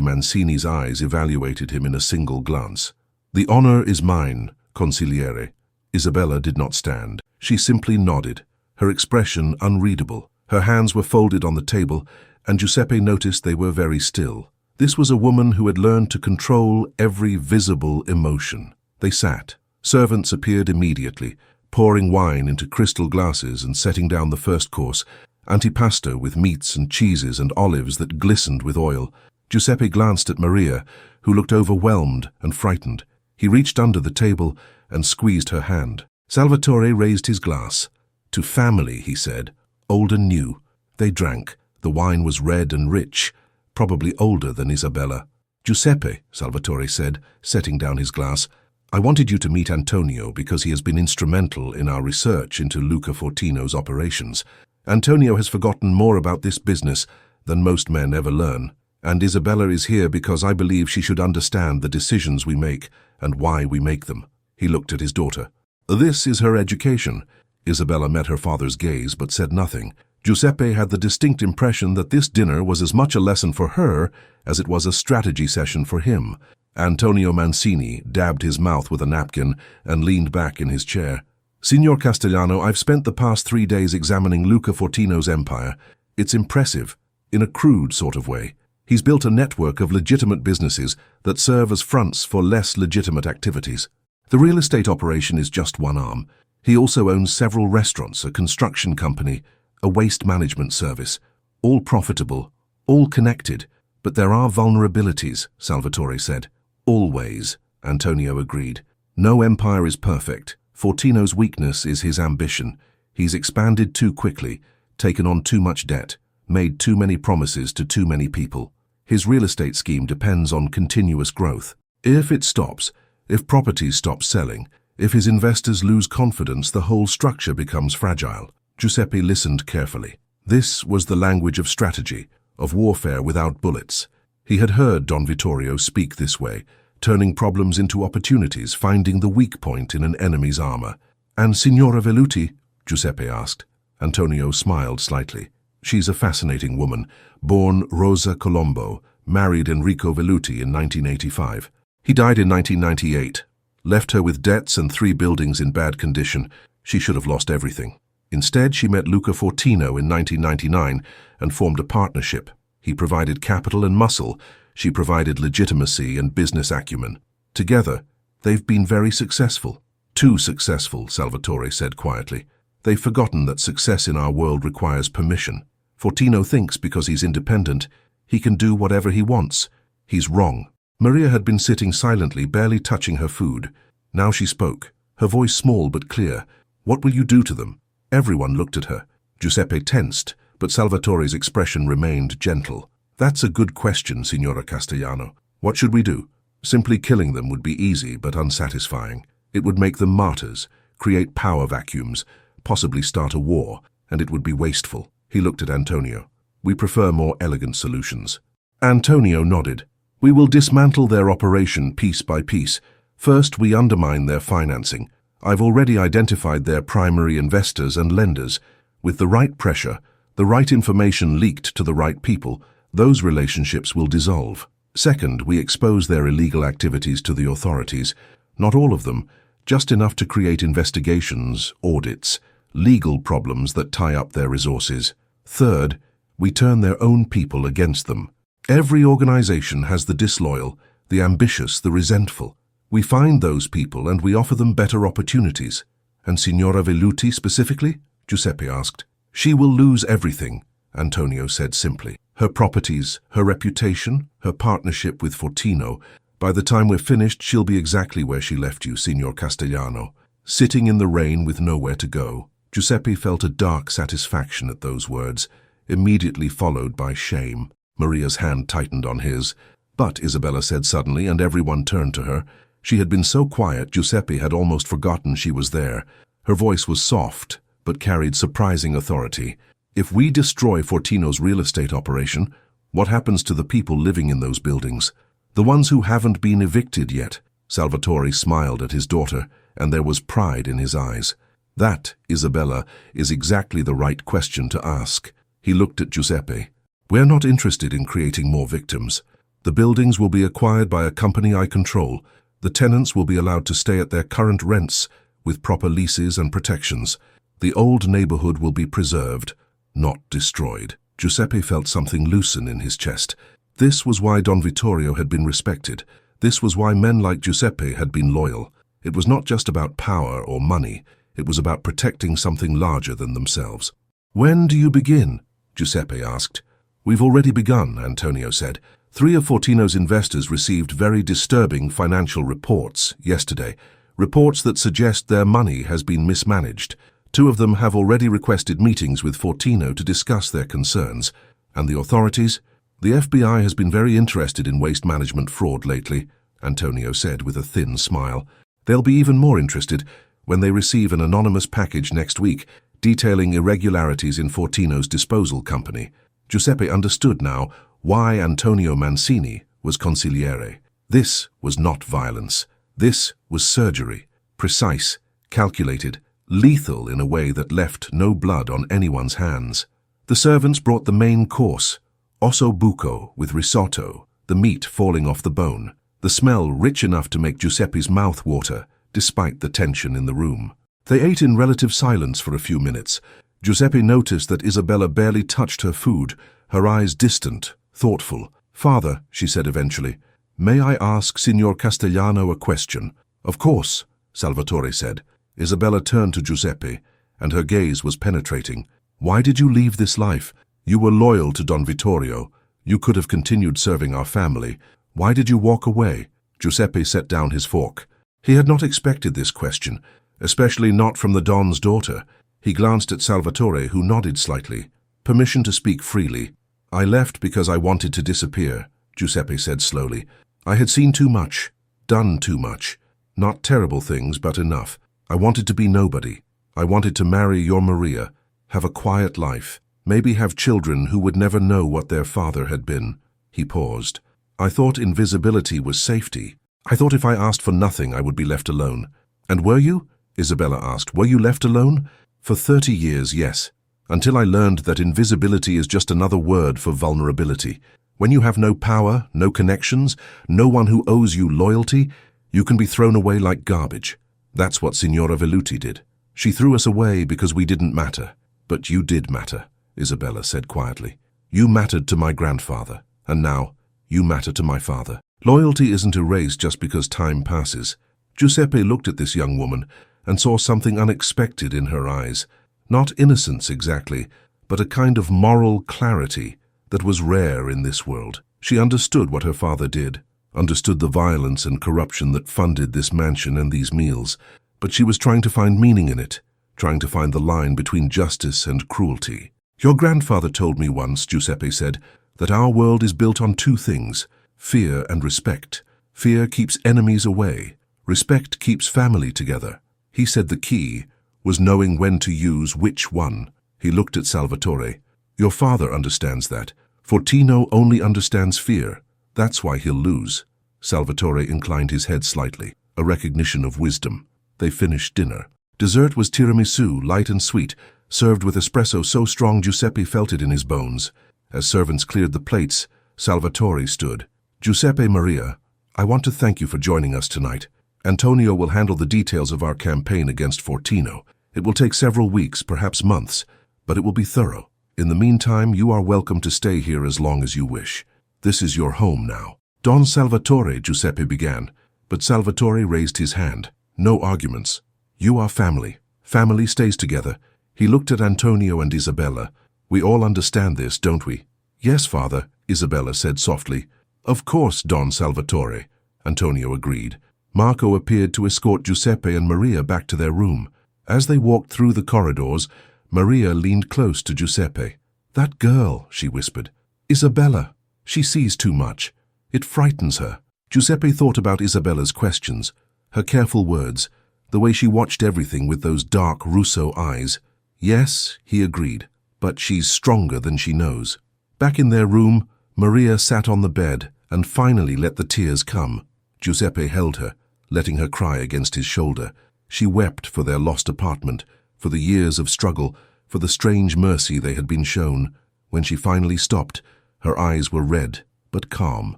Mancini's eyes evaluated him in a single glance. The honor is mine, consigliere. Isabella did not stand. She simply nodded, her expression unreadable. Her hands were folded on the table, and Giuseppe noticed they were very still. This was a woman who had learned to control every visible emotion. They sat. Servants appeared immediately, pouring wine into crystal glasses and setting down the first course, antipasto with meats and cheeses and olives that glistened with oil. Giuseppe glanced at Maria, who looked overwhelmed and frightened. He reached under the table and squeezed her hand. Salvatore raised his glass. To family, he said, old and new. They drank. The wine was red and rich, probably older than Isabella. Giuseppe, Salvatore said, setting down his glass, I wanted you to meet Antonio because he has been instrumental in our research into Luca Fortino's operations. Antonio has forgotten more about this business than most men ever learn. And Isabella is here because I believe she should understand the decisions we make and why we make them. He looked at his daughter. This is her education. Isabella met her father's gaze but said nothing. Giuseppe had the distinct impression that this dinner was as much a lesson for her as it was a strategy session for him. Antonio Mancini dabbed his mouth with a napkin and leaned back in his chair. Signor Castellano, I've spent the past 3 days examining Luca Fortino's empire. It's impressive, in a crude sort of way. He's built a network of legitimate businesses that serve as fronts for less legitimate activities. The real estate operation is just one arm. He also owns several restaurants, a construction company, a waste management service. All profitable, all connected. But there are vulnerabilities, Salvatore said. Always, Antonio agreed. No empire is perfect. Fortino's weakness is his ambition. He's expanded too quickly, taken on too much debt, made too many promises to too many people. His real estate scheme depends on continuous growth. If it stops, if properties stop selling, if his investors lose confidence, the whole structure becomes fragile. Giuseppe listened carefully. This was the language of strategy, of warfare without bullets. He had heard Don Vittorio speak this way, turning problems into opportunities, finding the weak point in an enemy's armor. And Signora Velluti? Giuseppe asked. Antonio smiled slightly. She's a fascinating woman, born Rosa Colombo, married Enrico Velluti in 1985. He died in 1998, left her with debts and 3 buildings in bad condition. She should have lost everything. Instead, she met Luca Fortino in 1999 and formed a partnership. He provided capital and muscle. She provided legitimacy and business acumen. Together, they've been very successful. Too successful, Salvatore said quietly. They've forgotten that success in our world requires permission. Fortino thinks because he's independent, he can do whatever he wants. He's wrong. Maria had been sitting silently, barely touching her food. Now she spoke, her voice small but clear. What will you do to them? Everyone looked at her. Giuseppe tensed, but Salvatore's expression remained gentle. That's a good question, Signora Castellano. What should we do? Simply killing them would be easy but unsatisfying. It would make them martyrs, create power vacuums, possibly start a war, and it would be wasteful. He looked at Antonio. We prefer more elegant solutions. Antonio nodded. We will dismantle their operation piece by piece. First, we undermine their financing. I've already identified their primary investors and lenders. With the right pressure, the right information leaked to the right people, those relationships will dissolve. Second, we expose their illegal activities to the authorities. Not all of them, just enough to create investigations, audits, legal problems that tie up their resources. Third, we turn their own people against them. Every organization has the disloyal, the ambitious, the resentful. We find those people and we offer them better opportunities. And Signora Velluti specifically? Giuseppe asked. She will lose everything, Antonio said simply. Her properties, her reputation, her partnership with Fortino. By the time we're finished, she'll be exactly where she left you, Signor Castellano, sitting in the rain with nowhere to go. Giuseppe felt a dark satisfaction at those words, immediately followed by shame. Maria's hand tightened on his. But, Isabella said suddenly, and everyone turned to her. She had been so quiet, Giuseppe had almost forgotten she was there. Her voice was soft, but carried surprising authority. If we destroy Fortino's real estate operation, what happens to the people living in those buildings? The ones who haven't been evicted yet? Salvatore smiled at his daughter, and there was pride in his eyes. That, Isabella, is exactly the right question to ask. He looked at Giuseppe. We're not interested in creating more victims. The buildings will be acquired by a company I control. The tenants will be allowed to stay at their current rents, with proper leases and protections. The old neighborhood will be preserved, not destroyed. Giuseppe felt something loosen in his chest. This was why Don Vittorio had been respected. This was why men like Giuseppe had been loyal. It was not just about power or money. It was about protecting something larger than themselves. "When do you begin?" Giuseppe asked. "We've already begun," Antonio said. 3 of Fortino's investors received very disturbing financial reports yesterday. Reports that suggest their money has been mismanaged. 2 of them have already requested meetings with Fortino to discuss their concerns. And the authorities? The FBI has been very interested in waste management fraud lately, Antonio said with a thin smile. They'll be even more interested when they receive an anonymous package next week detailing irregularities in Fortino's disposal company. Giuseppe understood now why Antonio Mancini was consigliere. This was not violence. This was surgery, precise, calculated, lethal in a way that left no blood on anyone's hands. The servants brought the main course, osso buco with risotto, the meat falling off the bone, the smell rich enough to make Giuseppe's mouth water, despite the tension in the room. They ate in relative silence for a few minutes. Giuseppe noticed that Isabella barely touched her food, her eyes distant, thoughtful. "Father," she said eventually, "may I ask Signor Castellano a question?" "Of course," Salvatore said. Isabella turned to Giuseppe, and her gaze was penetrating. "Why did you leave this life? You were loyal to Don Vittorio. You could have continued serving our family. Why did you walk away?" Giuseppe set down his fork. He had not expected this question, especially not from the Don's daughter. He glanced at Salvatore, who nodded slightly. "Permission to speak freely. I left because I wanted to disappear," Giuseppe said slowly. "I had seen too much, done too much. Not terrible things, but enough. I wanted to be nobody. I wanted to marry your Maria, have a quiet life, maybe have children who would never know what their father had been." He paused. "I thought invisibility was safety. I thought if I asked for nothing, I would be left alone." "And were you?" Isabella asked. "Were you left alone?" "For 30 years, yes. Until I learned that invisibility is just another word for vulnerability. When you have no power, no connections, no one who owes you loyalty, you can be thrown away like garbage. That's what Signora Velluti did. She threw us away because we didn't matter. But you did matter," Isabella said quietly. "You mattered to my grandfather, and now you matter to my father. Loyalty isn't erased just because time passes." Giuseppe looked at this young woman and saw something unexpected in her eyes. Not innocence exactly, but a kind of moral clarity that was rare in this world. She understood what her father did, understood the violence and corruption that funded this mansion and these meals, but she was trying to find meaning in it, trying to find the line between justice and cruelty. "Your grandfather told me once," Giuseppe said, "that our world is built on 2 things, fear and respect. Fear keeps enemies away. Respect keeps family together. He said the key was knowing when to use which one." He looked at Salvatore. "Your father understands that. Fortino only understands fear. That's why he'll lose." Salvatore inclined his head slightly, a recognition of wisdom. They finished dinner. Dessert was tiramisu, light and sweet, served with espresso so strong Giuseppe felt it in his bones. As servants cleared the plates, Salvatore stood. "Giuseppe, Maria, I want to thank you for joining us tonight. Antonio will handle the details of our campaign against Fortino. It will take several weeks, perhaps months, but it will be thorough. In the meantime, you are welcome to stay here as long as you wish. This is your home now." "Don Salvatore," Giuseppe began, but Salvatore raised his hand. "No arguments. You are family. Family stays together." He looked at Antonio and Isabella. "We all understand this, don't we?" "Yes, father," Isabella said softly. "Of course, Don Salvatore," Antonio agreed. Marco appeared to escort Giuseppe and Maria back to their room. As they walked through the corridors, Maria leaned close to Giuseppe. "That girl," she whispered. "Isabella. She sees too much. It frightens her." Giuseppe thought about Isabella's questions, her careful words, the way she watched everything with those dark Russo eyes. "Yes," he agreed, "but she's stronger than she knows." Back in their room, Maria sat on the bed and finally let the tears come. Giuseppe held her, letting her cry against his shoulder. She wept for their lost apartment, for the years of struggle, for the strange mercy they had been shown. When she finally stopped, her eyes were red, but calm.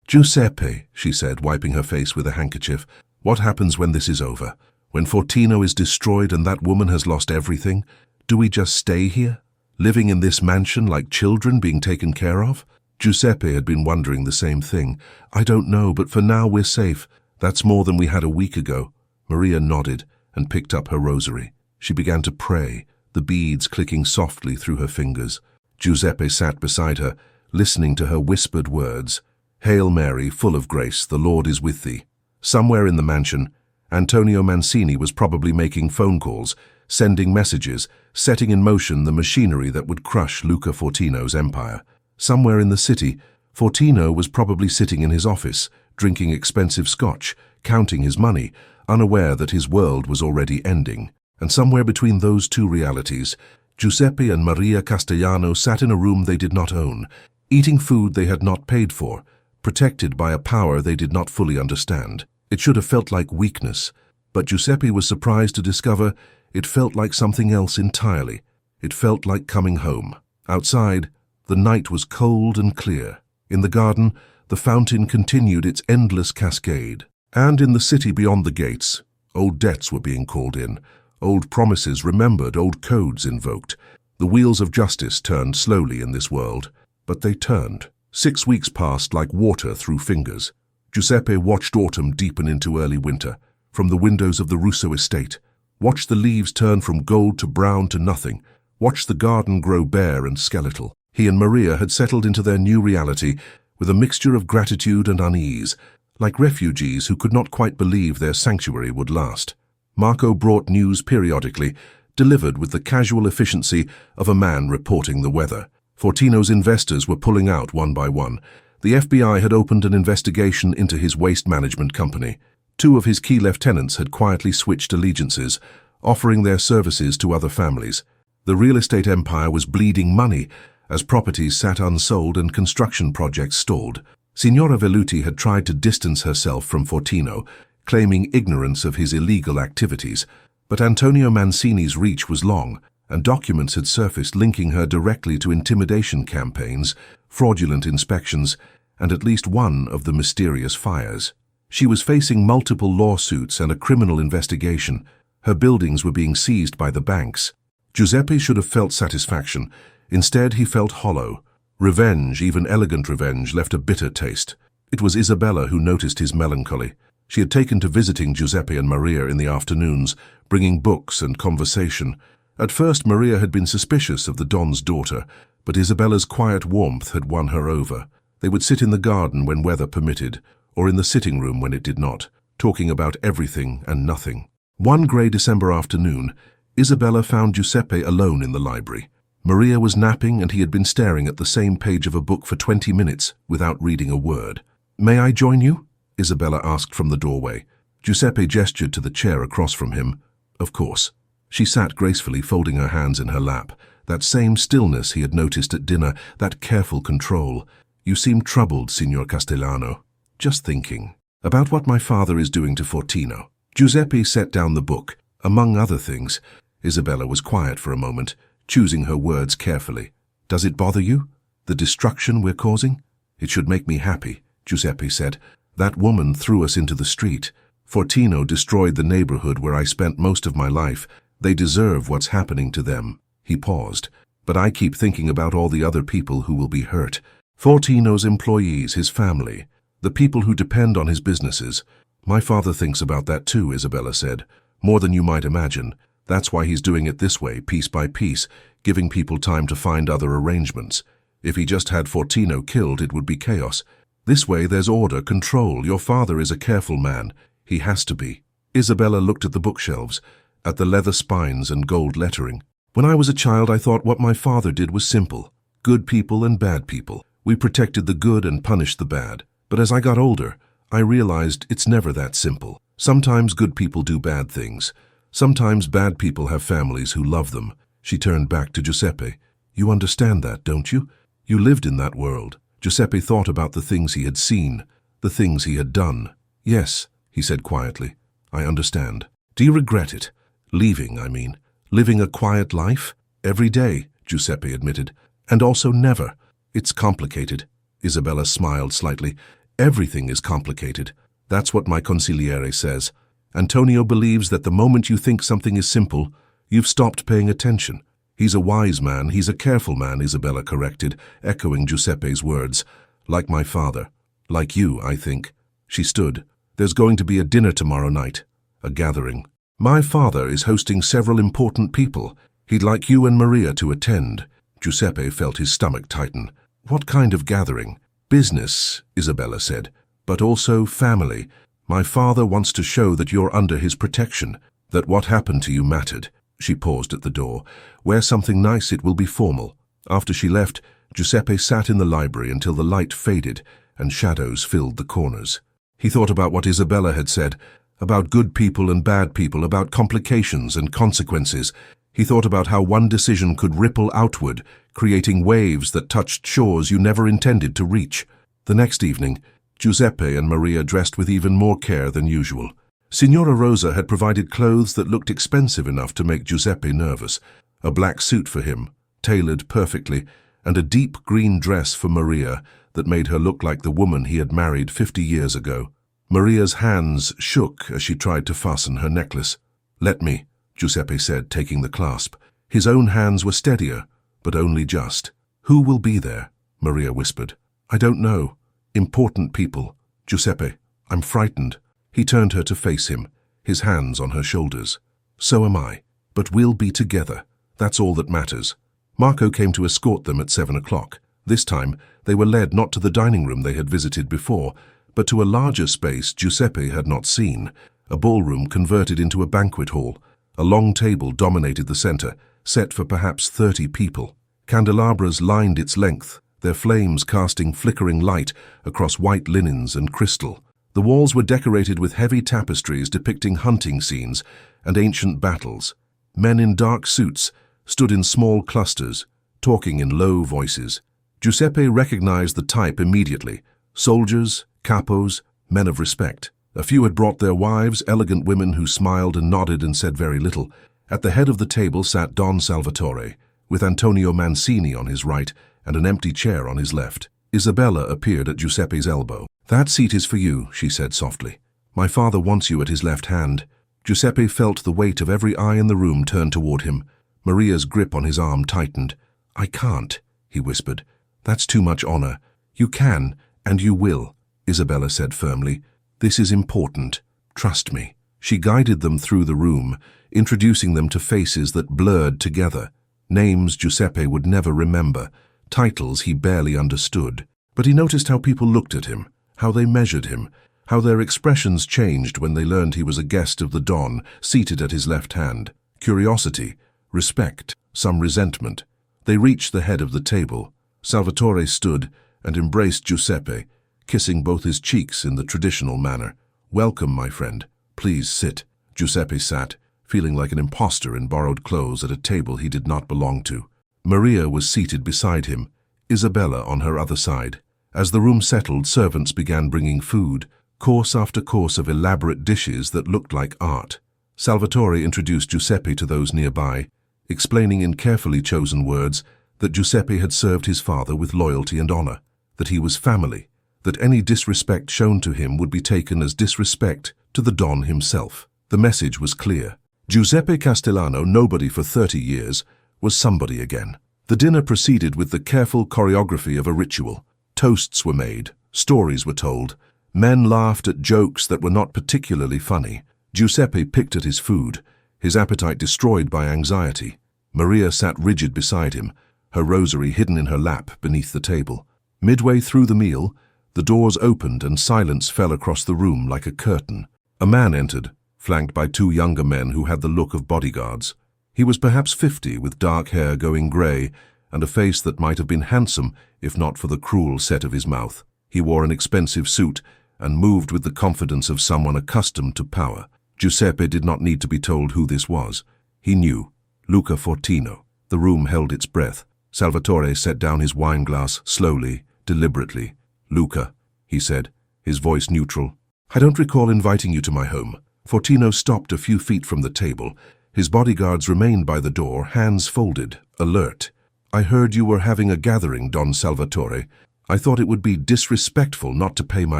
"Giuseppe," she said, wiping her face with a handkerchief, "what happens when this is over? When Fortino is destroyed and that woman has lost everything? Do we just stay here, living in this mansion like children being taken care of?" Giuseppe had been wondering the same thing. "I don't know, but for now we're safe. That's more than we had a week ago." Maria nodded and picked up her rosary. She began to pray, the beads clicking softly through her fingers. Giuseppe sat beside her, listening to her whispered words. "Hail Mary, full of grace, the Lord is with thee." Somewhere in the mansion, Antonio Mancini was probably making phone calls, sending messages, setting in motion the machinery that would crush Luca Fortino's empire. Somewhere in the city, Fortino was probably sitting in his office, drinking expensive scotch, counting his money, unaware that his world was already ending. And somewhere between those two realities, Giuseppe and Maria Castellano sat in a room they did not own, eating food they had not paid for, protected by a power they did not fully understand. It should have felt like weakness, but Giuseppe was surprised to discover it felt like something else entirely. It felt like coming home. Outside, the night was cold and clear. In the garden, the fountain continued its endless cascade. And in the city beyond the gates, old debts were being called in, old promises remembered, old codes invoked. The wheels of justice turned slowly in this world, but they turned. 6 weeks passed like water through fingers. Giuseppe watched autumn deepen into early winter, from the windows of the Russo estate, watched the leaves turn from gold to brown to nothing, watched the garden grow bare and skeletal. He and Maria had settled into their new reality with a mixture of gratitude and unease, like refugees who could not quite believe their sanctuary would last. Marco brought news periodically, delivered with the casual efficiency of a man reporting the weather. Fortino's investors were pulling out one by one. The FBI had opened an investigation into his waste management company. 2 of his key lieutenants had quietly switched allegiances, offering their services to other families. The real estate empire was bleeding money as properties sat unsold and construction projects stalled. Signora Velluti had tried to distance herself from Fortino, claiming ignorance of his illegal activities, but Antonio Mancini's reach was long, and documents had surfaced linking her directly to intimidation campaigns, fraudulent inspections, and at least one of the mysterious fires. She was facing multiple lawsuits and a criminal investigation. Her buildings were being seized by the banks. Giuseppe should have felt satisfaction. Instead, he felt hollow. Revenge, even elegant revenge, left a bitter taste. It was Isabella who noticed his melancholy. She had taken to visiting Giuseppe and Maria in the afternoons, bringing books and conversation. At first, Maria had been suspicious of the Don's daughter, but Isabella's quiet warmth had won her over. They would sit in the garden when weather permitted, or in the sitting room when it did not, talking about everything and nothing. One grey December afternoon, Isabella found Giuseppe alone in the library. Maria was napping and he had been staring at the same page of a book for 20 minutes without reading a word. "May I join you?" Isabella asked from the doorway. Giuseppe gestured to the chair across from him. Of course. She sat gracefully, folding her hands in her lap. That same stillness he had noticed at dinner, that careful control. "You seem troubled, Signor Castellano." "Just thinking about what my father is doing to Fortino." Giuseppe set down the book. "Among other things." Isabella was quiet for a moment, choosing her words carefully. "Does it bother you? The destruction we're causing?" "It should make me happy," Giuseppe said. "That woman threw us into the street. Fortino destroyed the neighborhood where I spent most of my life. They deserve what's happening to them." He paused. "But I keep thinking about all the other people who will be hurt. Fortino's employees, his family, the people who depend on his businesses." "My father thinks about that too," Isabella said. "More than you might imagine. That's why he's doing it this way, piece by piece, giving people time to find other arrangements. If he just had Fortino killed, it would be chaos. This way there's order, control. Your father is a careful man. He has to be." Isabella looked at the bookshelves, at the leather spines and gold lettering. "When I was a child, I thought what my father did was simple. Good people and bad people. We protected the good and punished the bad. But as I got older, I realized it's never that simple. Sometimes good people do bad things. Sometimes bad people have families who love them." She turned back to Giuseppe. "You understand that, don't you? You lived in that world." Giuseppe thought about the things he had seen, the things he had done. "Yes," he said quietly. I understand. Do you regret it? Leaving, I mean. Living a quiet life? Every day, Giuseppe admitted. And also never. It's complicated. Isabella smiled slightly. Everything is complicated. That's what my consigliere says. Antonio believes that the moment you think something is simple, you've stopped paying attention. He's a wise man, he's a careful man, Isabella corrected, echoing Giuseppe's words. Like my father. Like you, I think. She stood. There's going to be a dinner tomorrow night. A gathering. My father is hosting several important people. He'd like you and Maria to attend. Giuseppe felt his stomach tighten. What kind of gathering? Business, Isabella said, but also family. My father wants to show that you're under his protection, that what happened to you mattered. She paused at the door. Wear something nice, it will be formal. After she left, Giuseppe sat in the library until the light faded and shadows filled the corners. He thought about what Isabella had said, about good people and bad people, about complications and consequences. He thought about how one decision could ripple outward, creating waves that touched shores you never intended to reach. The next evening, Giuseppe and Maria dressed with even more care than usual. Signora Rosa had provided clothes that looked expensive enough to make Giuseppe nervous. A black suit for him, tailored perfectly, and a deep green dress for Maria that made her look like the woman he had married 50 years ago. Maria's hands shook as she tried to fasten her necklace. "Let me," Giuseppe said, taking the clasp. His own hands were steadier, but only just. "Who will be there?" Maria whispered. "I don't know. Important people. Giuseppe, I'm frightened." He turned her to face him, his hands on her shoulders. "So am I. But we'll be together. That's all that matters." Marco came to escort them at 7 o'clock. This time, they were led not to the dining room they had visited before, but to a larger space Giuseppe had not seen, a ballroom converted into a banquet hall. A long table dominated the center, set for perhaps 30 people. Candelabras lined its length, their flames casting flickering light across white linens and crystal. The walls were decorated with heavy tapestries depicting hunting scenes and ancient battles. Men in dark suits stood in small clusters, talking in low voices. Giuseppe recognized the type immediately. Soldiers, capos, men of respect. A few had brought their wives, elegant women who smiled and nodded and said very little. At the head of the table sat Don Salvatore, with Antonio Mancini on his right and an empty chair on his left. Isabella appeared at Giuseppe's elbow. "That seat is for you," she said softly. "My father wants you at his left hand." Giuseppe felt the weight of every eye in the room turn toward him. Maria's grip on his arm tightened. "I can't," he whispered. "That's too much honor." "You can, and you will," Isabella said firmly. "This is important. Trust me." She guided them through the room, introducing them to faces that blurred together. Names Giuseppe would never remember, titles he barely understood. But he noticed how people looked at him, how they measured him, how their expressions changed when they learned he was a guest of the Don, seated at his left hand. Curiosity, respect, some resentment. They reached the head of the table. Salvatore stood and embraced Giuseppe, kissing both his cheeks in the traditional manner. "Welcome, my friend. Please sit." Giuseppe sat, feeling like an imposter in borrowed clothes at a table he did not belong to. Maria was seated beside him, Isabella on her other side. As the room settled, servants began bringing food, course after course of elaborate dishes that looked like art. Salvatore introduced Giuseppe to those nearby, explaining in carefully chosen words that Giuseppe had served his father with loyalty and honor, that he was family, that any disrespect shown to him would be taken as disrespect to the Don himself. The message was clear. Giuseppe Castellano, nobody for 30 years, was somebody again. The dinner proceeded with the careful choreography of a ritual. Toasts were made, stories were told, men laughed at jokes that were not particularly funny. Giuseppe picked at his food, his appetite destroyed by anxiety. Maria sat rigid beside him, her rosary hidden in her lap beneath the table. Midway through the meal, the doors opened and silence fell across the room like a curtain. A man entered, flanked by two younger men who had the look of bodyguards. He was perhaps 50, with dark hair going grey and a face that might have been handsome if not for the cruel set of his mouth. He wore an expensive suit and moved with the confidence of someone accustomed to power. Giuseppe did not need to be told who this was. He knew. Luca Fortino. The room held its breath. Salvatore set down his wine glass slowly, deliberately. "Luca," he said, his voice neutral. "I don't recall inviting you to my home. Fortino stopped a few feet from the table. His bodyguards remained by the door, hands folded, alert. "I heard you were having a gathering, Don Salvatore. I thought it would be disrespectful not to pay my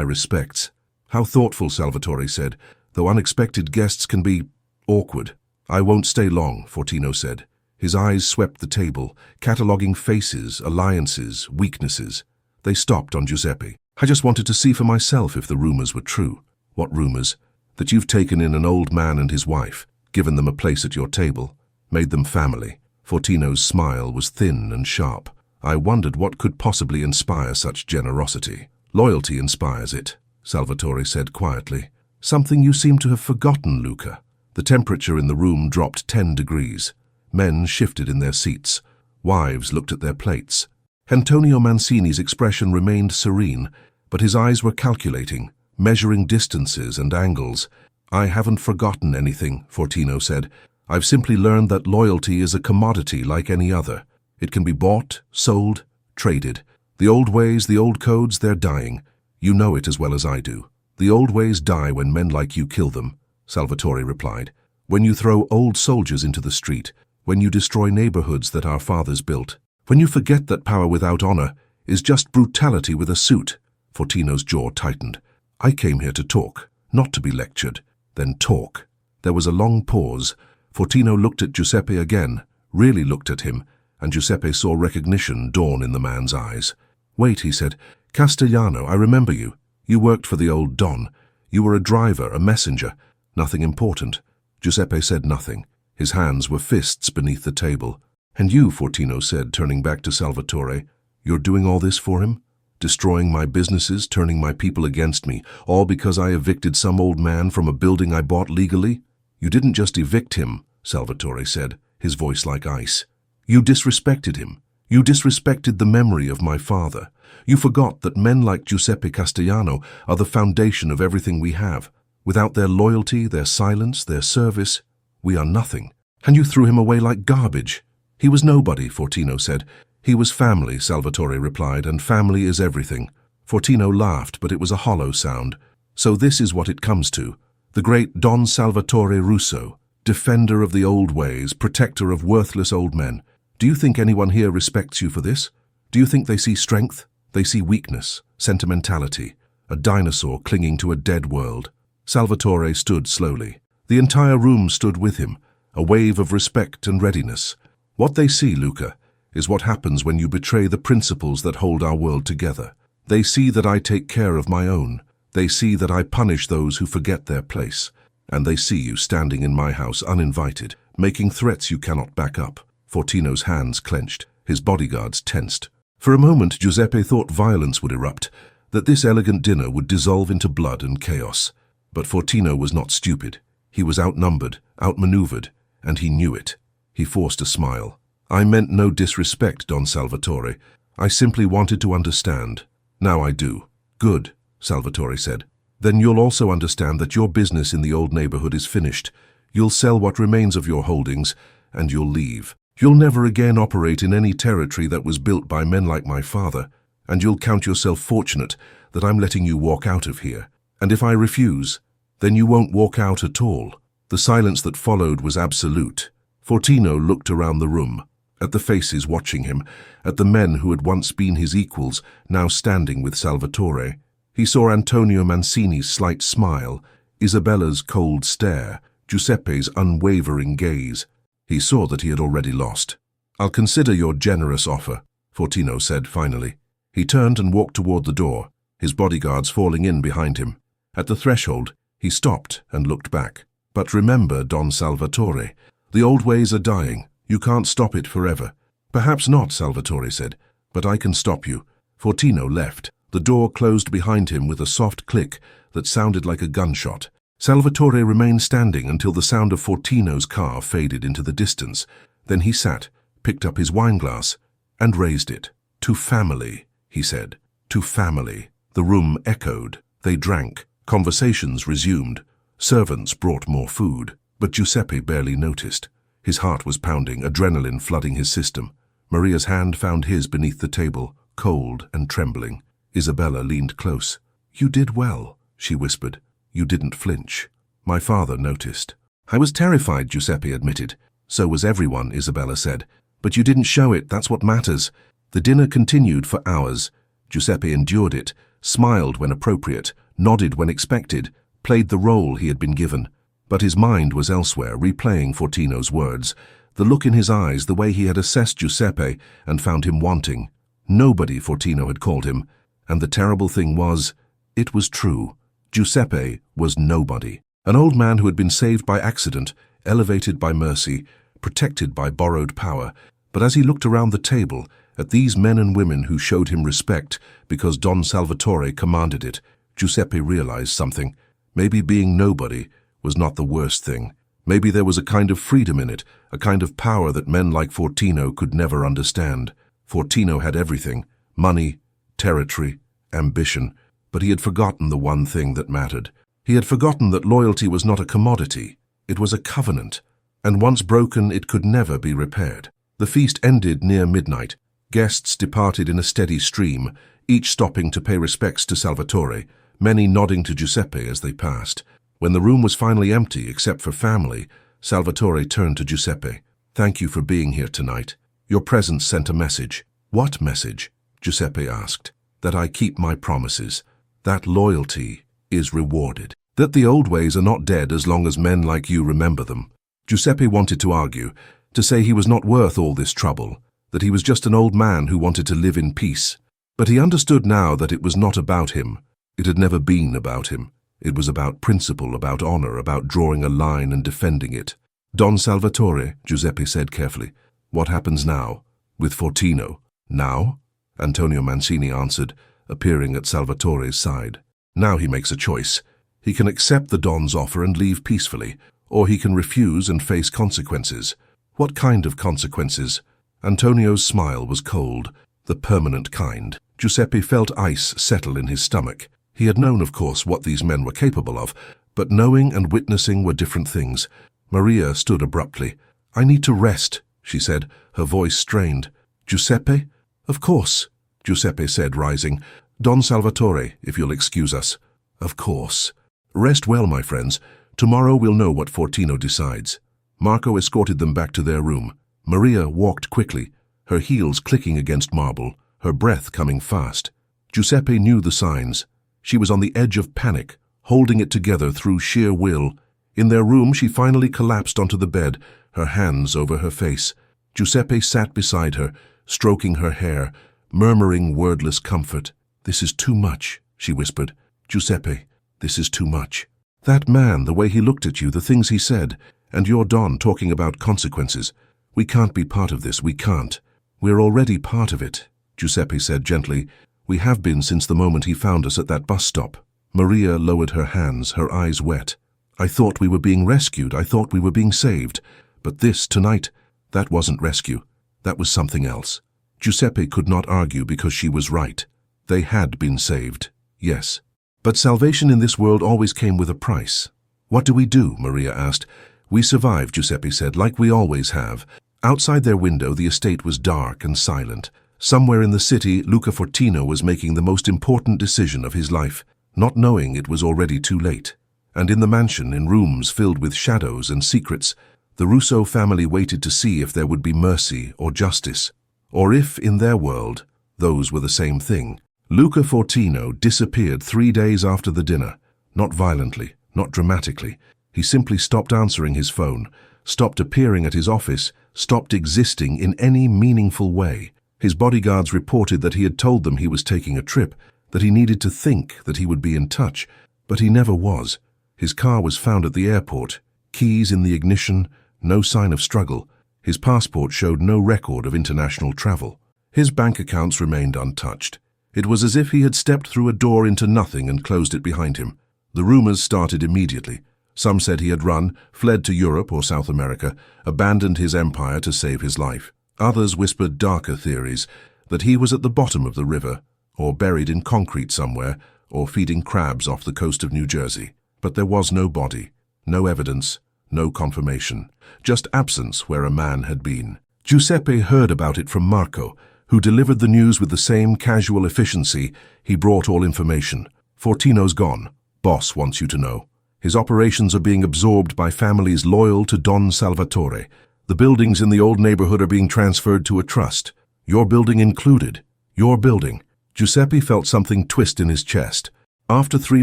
respects." "How thoughtful," Salvatore said, "though unexpected guests can be awkward." "I won't stay long," Fortino said. His eyes swept the table, cataloguing faces, alliances, weaknesses. They stopped on Giuseppe. "I just wanted to see for myself if the rumors were true." "What rumors?" "That you've taken in an old man and his wife, given them a place at your table, made them family." Fortino's smile was thin and sharp. "I wondered what could possibly inspire such generosity." "Loyalty inspires it," Salvatore said quietly. "Something you seem to have forgotten, Luca." The temperature in the room dropped 10 degrees. Men shifted in their seats. Wives looked at their plates. Antonio Mancini's expression remained serene, but his eyes were calculating, measuring distances and angles. "I haven't forgotten anything," Fortino said. "I've simply learned that loyalty is a commodity like any other. It can be bought, sold, traded. The old ways, the old codes, they're dying. You know it as well as I do. The old ways die when men like you kill them," Salvatore replied. "When you throw old soldiers into the street, when you destroy neighborhoods that our fathers built, when you forget that power without honor is just brutality with a suit." Fortino's jaw tightened. "I came here to talk, not to be lectured." "Then talk." There was a long pause. Fortino looked at Giuseppe again, really looked at him, and Giuseppe saw recognition dawn in the man's eyes. "Wait," he said. "Castellano, I remember you. You worked for the old Don. You were a driver, a messenger. Nothing important." Giuseppe said nothing. His hands were fists beneath the table. "And you," Fortino said, turning back to Salvatore, "you're doing all this for him? Destroying my businesses, turning my people against me, all because I evicted some old man from a building I bought legally?" "You didn't just evict him," Salvatore said, his voice like ice. "You disrespected him. You disrespected the memory of my father. You forgot that men like Giuseppe Castellano are the foundation of everything we have. Without their loyalty, their silence, their service, we are nothing. And you threw him away like garbage." "He was nobody," Fortino said. "He was family," Salvatore replied, "and family is everything." Fortino laughed, but it was a hollow sound. "So this is what it comes to. The great Don Salvatore Russo, defender of the old ways, protector of worthless old men. Do you think anyone here respects you for this? Do you think they see strength? They see weakness, sentimentality, a dinosaur clinging to a dead world." Salvatore stood slowly. The entire room stood with him, a wave of respect and readiness. "What they see, Luca, is what happens when you betray the principles that hold our world together. They see that I take care of my own. They see that I punish those who forget their place. And they see you standing in my house uninvited, making threats you cannot back up." Fortino's hands clenched, his bodyguards tensed. For a moment, Giuseppe thought violence would erupt, that this elegant dinner would dissolve into blood and chaos. But Fortino was not stupid. He was outnumbered, outmaneuvered, and he knew it. He forced a smile. "I meant no disrespect, Don Salvatore. I simply wanted to understand. Now I do." "Good," Salvatore said. "Then you'll also understand that your business in the old neighborhood is finished. You'll sell what remains of your holdings, and you'll leave. You'll never again operate in any territory that was built by men like my father, and you'll count yourself fortunate that I'm letting you walk out of here. And if I refuse, then you won't walk out at all." The silence that followed was absolute. Fortino looked around the room, at the faces watching him, at the men who had once been his equals, now standing with Salvatore. He saw Antonio Mancini's slight smile, Isabella's cold stare, Giuseppe's unwavering gaze. He saw that he had already lost. "I'll consider your generous offer," Fortino said finally. He turned and walked toward the door, his bodyguards falling in behind him. At the threshold, he stopped and looked back. "But remember, Don Salvatore, the old ways are dying. You can't stop it forever." "Perhaps not," Salvatore said, "but I can stop you." Fortino left. The door closed behind him with a soft click that sounded like a gunshot. Salvatore remained standing until the sound of Fortino's car faded into the distance. Then he sat, picked up his wineglass, and raised it. "To family," he said. "To family." The room echoed. They drank. Conversations resumed. Servants brought more food, but Giuseppe barely noticed. His heart was pounding, adrenaline flooding his system. Maria's hand found his beneath the table, cold and trembling. Isabella leaned close. "You did well," she whispered. "You didn't flinch." My father noticed. I was terrified, Giuseppe admitted. So was everyone, Isabella said. But you didn't show it, that's what matters. The dinner continued for hours. Giuseppe endured it, smiled when appropriate, nodded when expected, played the role he had been given. But his mind was elsewhere, replaying Fortino's words, the look in his eyes, the way he had assessed Giuseppe and found him wanting. Nobody, Fortino had called him, and the terrible thing was, it was true. Giuseppe was nobody. An old man who had been saved by accident, elevated by mercy, protected by borrowed power. But as he looked around the table, at these men and women who showed him respect because Don Salvatore commanded it, Giuseppe realized something. Maybe being nobody was not the worst thing. Maybe there was a kind of freedom in it, a kind of power that men like Fortino could never understand. Fortino had everything: money, territory, ambition. But he had forgotten the one thing that mattered. He had forgotten that loyalty was not a commodity. It was a covenant, and once broken it could never be repaired. The feast ended near midnight. Guests departed in a steady stream, each stopping to pay respects to Salvatore, many nodding to Giuseppe as they passed. When the room was finally empty, except for family, Salvatore turned to Giuseppe. "Thank you for being here tonight. Your presence sent a message." "What message?" Giuseppe asked. "That I keep my promises. That loyalty is rewarded. That the old ways are not dead as long as men like you remember them." Giuseppe wanted to argue, to say he was not worth all this trouble, that he was just an old man who wanted to live in peace. But he understood now that it was not about him. It had never been about him. It was about principle, about honor, about drawing a line and defending it. "Don Salvatore," Giuseppe said carefully. "What happens now? With Fortino?" "Now?" Antonio Mancini answered, appearing at Salvatore's side. "Now he makes a choice. He can accept the Don's offer and leave peacefully, or he can refuse and face consequences." "What kind of consequences?" Antonio's smile was cold, the permanent kind. Giuseppe felt ice settle in his stomach. He had known, of course, what these men were capable of, but knowing and witnessing were different things. Maria stood abruptly. "I need to rest," she said, her voice strained. "Giuseppe?" "Of course," Giuseppe said, rising. "Don Salvatore, if you'll excuse us." "Of course." "Rest well, my friends. Tomorrow we'll know what Fortino decides." Marco escorted them back to their room. Maria walked quickly, her heels clicking against marble, her breath coming fast. Giuseppe knew the signs. She was on the edge of panic, holding it together through sheer will. In their room, she finally collapsed onto the bed, her hands over her face. Giuseppe sat beside her, stroking her hair, murmuring wordless comfort. "This is too much," she whispered. "Giuseppe, this is too much. That man, the way he looked at you, the things he said, and your Don talking about consequences. We can't be part of this, we can't." "We're already part of it," Giuseppe said gently. "We have been since the moment he found us at that bus stop." Maria lowered her hands, her eyes wet. "I thought we were being rescued, I thought we were being saved. But this, tonight, that wasn't rescue. That was something else." Giuseppe could not argue because she was right. They had been saved, yes. But salvation in this world always came with a price. "What do we do?" Maria asked. "We survive," Giuseppe said, "like we always have." Outside their window, the estate was dark and silent. Somewhere in the city, Luca Fortino was making the most important decision of his life, not knowing it was already too late. And in the mansion, in rooms filled with shadows and secrets, the Russo family waited to see if there would be mercy or justice, or if, in their world, those were the same thing. Luca Fortino disappeared 3 days after the dinner, not violently, not dramatically. He simply stopped answering his phone, stopped appearing at his office, stopped existing in any meaningful way. His bodyguards reported that he had told them he was taking a trip, that he needed to think, that he would be in touch, but he never was. His car was found at the airport, keys in the ignition, no sign of struggle. His passport showed no record of international travel. His bank accounts remained untouched. It was as if he had stepped through a door into nothing and closed it behind him. The rumors started immediately. Some said he had run, fled to Europe or South America, abandoned his empire to save his life. Others whispered darker theories, that he was at the bottom of the river, or buried in concrete somewhere, or feeding crabs off the coast of New Jersey. But there was no body, no evidence, no confirmation, just absence where a man had been. Giuseppe heard about it from Marco, who delivered the news with the same casual efficiency. He brought all information. "Fortino's gone. Boss wants you to know." His operations are being absorbed by families loyal to Don Salvatore. The buildings in the old neighborhood are being transferred to a trust. Your building included. Your building. Giuseppe felt something twist in his chest. After 3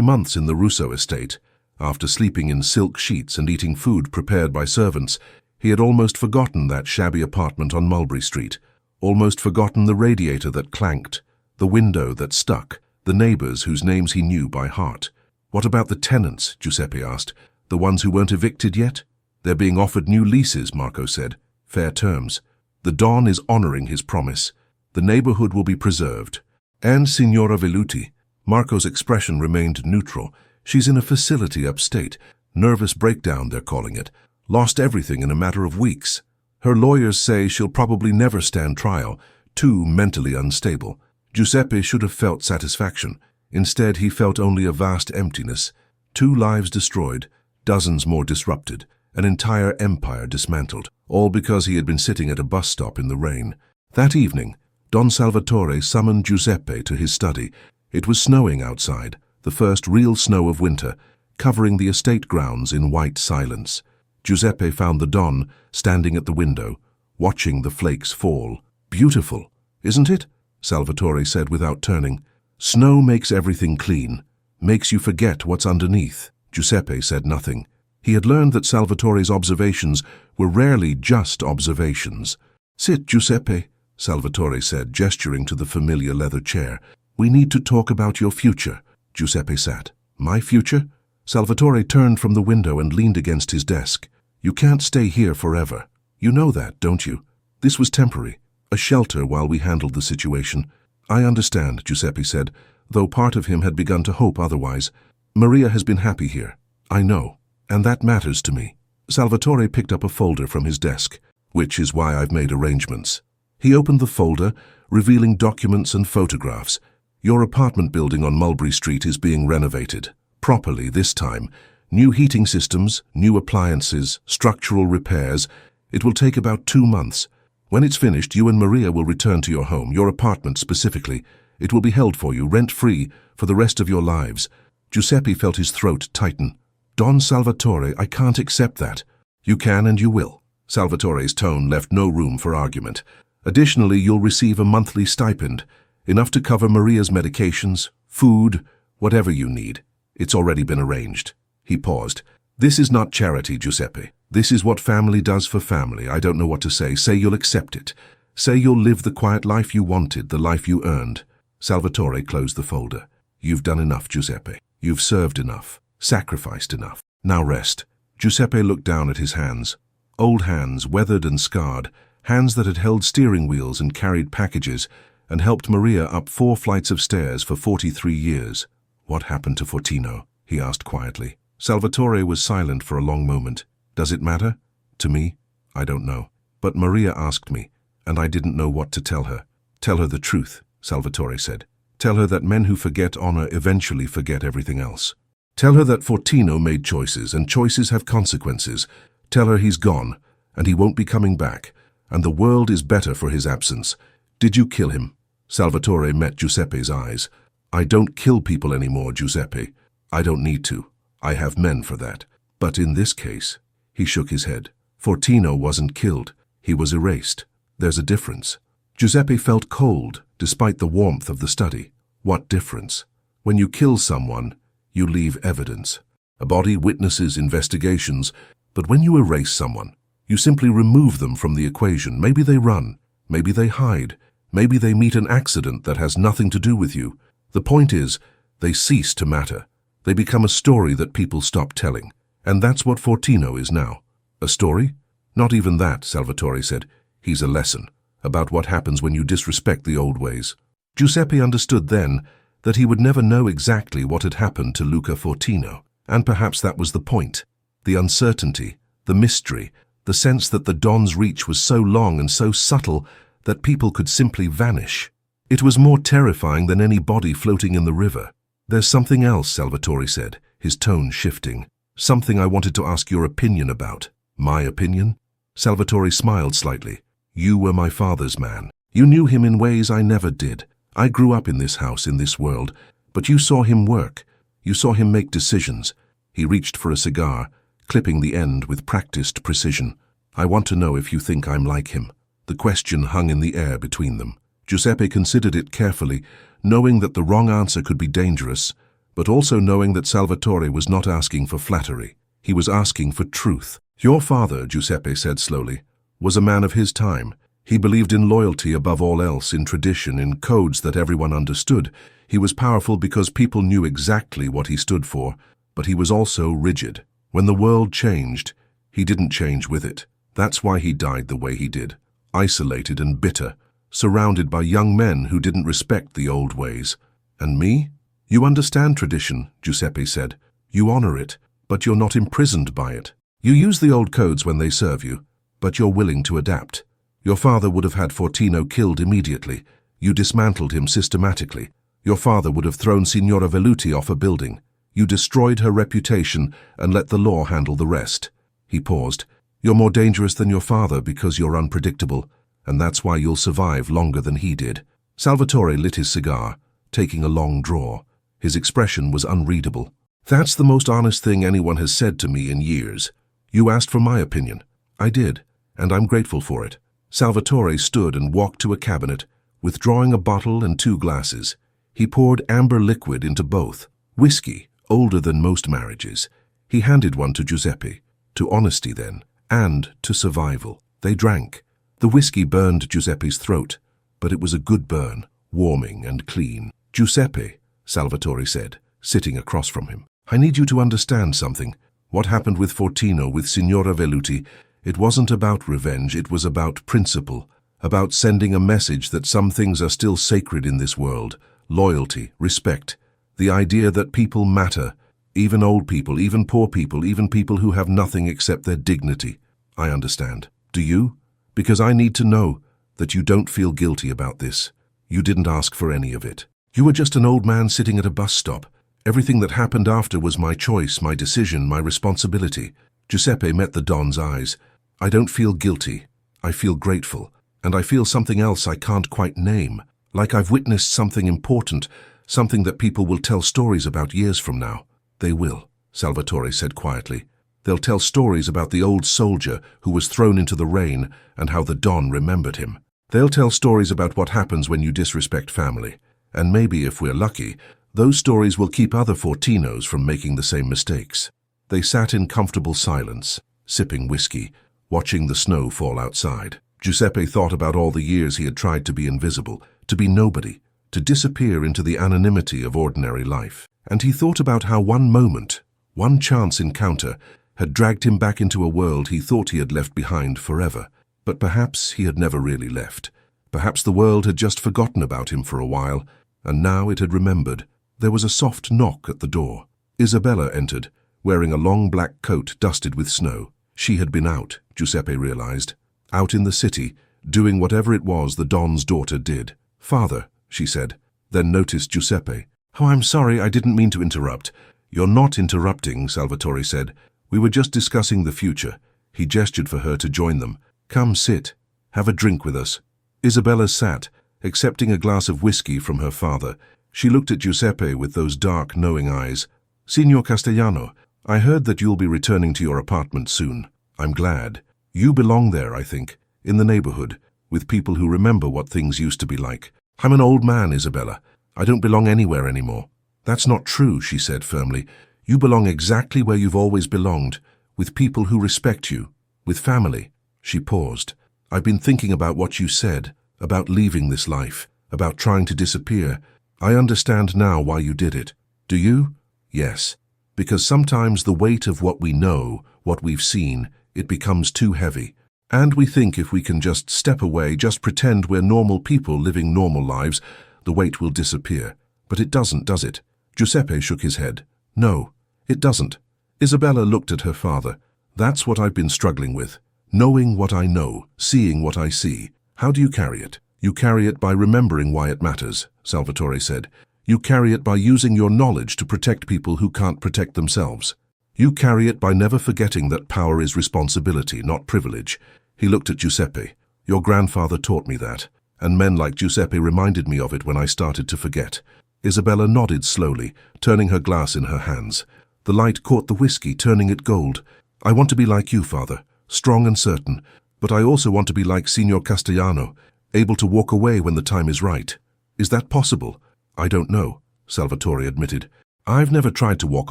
months in the Russo estate, after sleeping in silk sheets and eating food prepared by servants, he had almost forgotten that shabby apartment on Mulberry Street, almost forgotten the radiator that clanked, the window that stuck, the neighbors whose names he knew by heart. What about the tenants? Giuseppe asked. The ones who weren't evicted yet? They're being offered new leases, Marco said. Fair terms. The Don is honoring his promise. The neighborhood will be preserved. And Signora Velluti. Marco's expression remained neutral. She's in a facility upstate. Nervous breakdown, they're calling it. Lost everything in a matter of weeks. Her lawyers say she'll probably never stand trial. Too mentally unstable. Giuseppe should have felt satisfaction. Instead, he felt only a vast emptiness. 2 lives destroyed, dozens more disrupted, an entire empire dismantled, all because he had been sitting at a bus stop in the rain. That evening, Don Salvatore summoned Giuseppe to his study. It was snowing outside, the first real snow of winter, covering the estate grounds in white silence. Giuseppe found the Don standing at the window, watching the flakes fall. Beautiful, isn't it? Salvatore said without turning. Snow makes everything clean, makes you forget what's underneath. Giuseppe said nothing. He had learned that Salvatore's observations were rarely just observations. Sit, Giuseppe, Salvatore said, gesturing to the familiar leather chair. We need to talk about your future. Giuseppe sat. My future? Salvatore turned from the window and leaned against his desk. You can't stay here forever. You know that, don't you? This was temporary, a shelter while we handled the situation. I understand, Giuseppe said, though part of him had begun to hope otherwise. Maria has been happy here. I know, and that matters to me. Salvatore picked up a folder from his desk, which is why I've made arrangements. He opened the folder, revealing documents and photographs. Your apartment building on Mulberry Street is being renovated. Properly this time. New heating systems, new appliances, structural repairs. It will take about 2 months. When it's finished, you and Maria will return to your home, your apartment specifically. It will be held for you, rent-free, for the rest of your lives. Giuseppe felt his throat tighten. Don Salvatore, I can't accept that. You can and you will. Salvatore's tone left no room for argument. Additionally, you'll receive a monthly stipend, enough to cover Maria's medications, food, whatever you need. It's already been arranged. He paused. This is not charity, Giuseppe. This is what family does for family. I don't know what to say. Say you'll accept it. Say you'll live the quiet life you wanted, the life you earned. Salvatore closed the folder. You've done enough, Giuseppe. You've served enough. Sacrificed enough. Now rest. Giuseppe looked down at his hands. Old hands, weathered and scarred. Hands that had held steering wheels and carried packages and helped Maria up 4 flights of stairs for 43 years. What happened to Fortino? He asked quietly. Salvatore was silent for a long moment. Does it matter? To me? I don't know. But Maria asked me, and I didn't know what to tell her. Tell her the truth, Salvatore said. Tell her that men who forget honor eventually forget everything else. Tell her that Fortino made choices, and choices have consequences. Tell her he's gone, and he won't be coming back, and the world is better for his absence. Did you kill him? Salvatore met Giuseppe's eyes. I don't kill people anymore, Giuseppe. I don't need to. I have men for that. But in this case, he shook his head. Fortino wasn't killed. He was erased. There's a difference. Giuseppe felt cold, despite the warmth of the study. What difference? When you kill someone, you leave evidence. A body, witnesses, investigations. But when you erase someone, you simply remove them from the equation. Maybe they run. Maybe they hide. Maybe they meet an accident that has nothing to do with you. The point is, they cease to matter. They become a story that people stop telling. And that's what Fortino is now. A story? Not even that, Salvatore said. He's a lesson about what happens when you disrespect the old ways. Giuseppe understood then that he would never know exactly what had happened to Luca Fortino. And perhaps that was the point. The uncertainty, the mystery, the sense that the Don's reach was so long and so subtle that people could simply vanish. It was more terrifying than any body floating in the river. There's something else, Salvatore said, his tone shifting. Something I wanted to ask your opinion about. My opinion? Salvatore smiled slightly. You were my father's man. You knew him in ways I never did. I grew up in this house, in this world, but you saw him work. You saw him make decisions. He reached for a cigar, clipping the end with practiced precision. "I want to know if you think I'm like him." The question hung in the air between them. Giuseppe considered it carefully, knowing that the wrong answer could be dangerous, but also knowing that Salvatore was not asking for flattery. He was asking for truth. "Your father," Giuseppe said slowly, "was a man of his time. He believed in loyalty above all else, in tradition, in codes that everyone understood. He was powerful because people knew exactly what he stood for, but he was also rigid. When the world changed, he didn't change with it. That's why he died the way he did, isolated and bitter, surrounded by young men who didn't respect the old ways. And me? You understand tradition," Giuseppe said. "You honor it, but you're not imprisoned by it. You use the old codes when they serve you, but you're willing to adapt. Your father would have had Fortino killed immediately. You dismantled him systematically. Your father would have thrown Signora Velluti off a building. You destroyed her reputation and let the law handle the rest." He paused. "You're more dangerous than your father because you're unpredictable, and that's why you'll survive longer than he did." Salvatore lit his cigar, taking a long draw. His expression was unreadable. "That's the most honest thing anyone has said to me in years. You asked for my opinion. I did, and I'm grateful for it." Salvatore stood and walked to a cabinet, withdrawing a bottle and 2 glasses. He poured amber liquid into both. Whiskey, older than most marriages. He handed one to Giuseppe, to honesty then, and to survival. They drank. The whiskey burned Giuseppe's throat, but it was a good burn, warming and clean. "Giuseppe," Salvatore said, sitting across from him, "I need you to understand something. What happened with Fortino, with Signora Velluti, it wasn't about revenge, it was about principle, about sending a message that some things are still sacred in this world. Loyalty, respect, the idea that people matter, even old people, even poor people, even people who have nothing except their dignity. I understand. Do you? Because I need to know that you don't feel guilty about this. You didn't ask for any of it. You were just an old man sitting at a bus stop. Everything that happened after was my choice, my decision, my responsibility." Giuseppe met the Don's eyes. "I don't feel guilty. I feel grateful. And I feel something else I can't quite name. Like I've witnessed something important, something that people will tell stories about years from now." "They will," Salvatore said quietly. "They'll tell stories about the old soldier who was thrown into the rain and how the Don remembered him. They'll tell stories about what happens when you disrespect family. And maybe, if we're lucky, those stories will keep other Fortinos from making the same mistakes." They sat in comfortable silence, sipping whiskey, watching the snow fall outside. Giuseppe thought about all the years he had tried to be invisible, to be nobody, to disappear into the anonymity of ordinary life. And he thought about how one moment, one chance encounter, had dragged him back into a world he thought he had left behind forever. But perhaps he had never really left. Perhaps the world had just forgotten about him for a while, and now it had remembered. There was a soft knock at the door. Isabella entered, wearing a long black coat dusted with snow. She had been out, Giuseppe realized. Out in the city, doing whatever it was the Don's daughter did. "Father," she said, then noticed Giuseppe. "Oh, I'm sorry, I didn't mean to interrupt." "You're not interrupting," Salvatore said. "We were just discussing the future." He gestured for her to join them. "Come sit. Have a drink with us." Isabella sat, accepting a glass of whiskey from her father. She looked at Giuseppe with those dark, knowing eyes. "Signor Castellano, I heard that you'll be returning to your apartment soon. I'm glad. You belong there, I think, in the neighborhood, with people who remember what things used to be like." "I'm an old man, Isabella. I don't belong anywhere anymore." "That's not true," she said firmly. "You belong exactly where you've always belonged, with people who respect you, with family." She paused. "I've been thinking about what you said, about leaving this life, about trying to disappear. I understand now why you did it." "Do you?" "Yes. Because sometimes the weight of what we know, what we've seen, it becomes too heavy. And we think if we can just step away, just pretend we're normal people living normal lives, the weight will disappear. But it doesn't, does it?" Giuseppe shook his head. "No, it doesn't." Isabella looked at her father. "That's what I've been struggling with. Knowing what I know, seeing what I see. How do you carry it?" "You carry it by remembering why it matters," Salvatore said. "You carry it by using your knowledge to protect people who can't protect themselves. You carry it by never forgetting that power is responsibility, not privilege." He looked at Giuseppe. "Your grandfather taught me that, and men like Giuseppe reminded me of it when I started to forget." Isabella nodded slowly, turning her glass in her hands. The light caught the whiskey, turning it gold. "I want to be like you, Father, strong and certain, but I also want to be like Signor Castellano, able to walk away when the time is right. Is that possible?" "I don't know," Salvatore admitted. "I've never tried to walk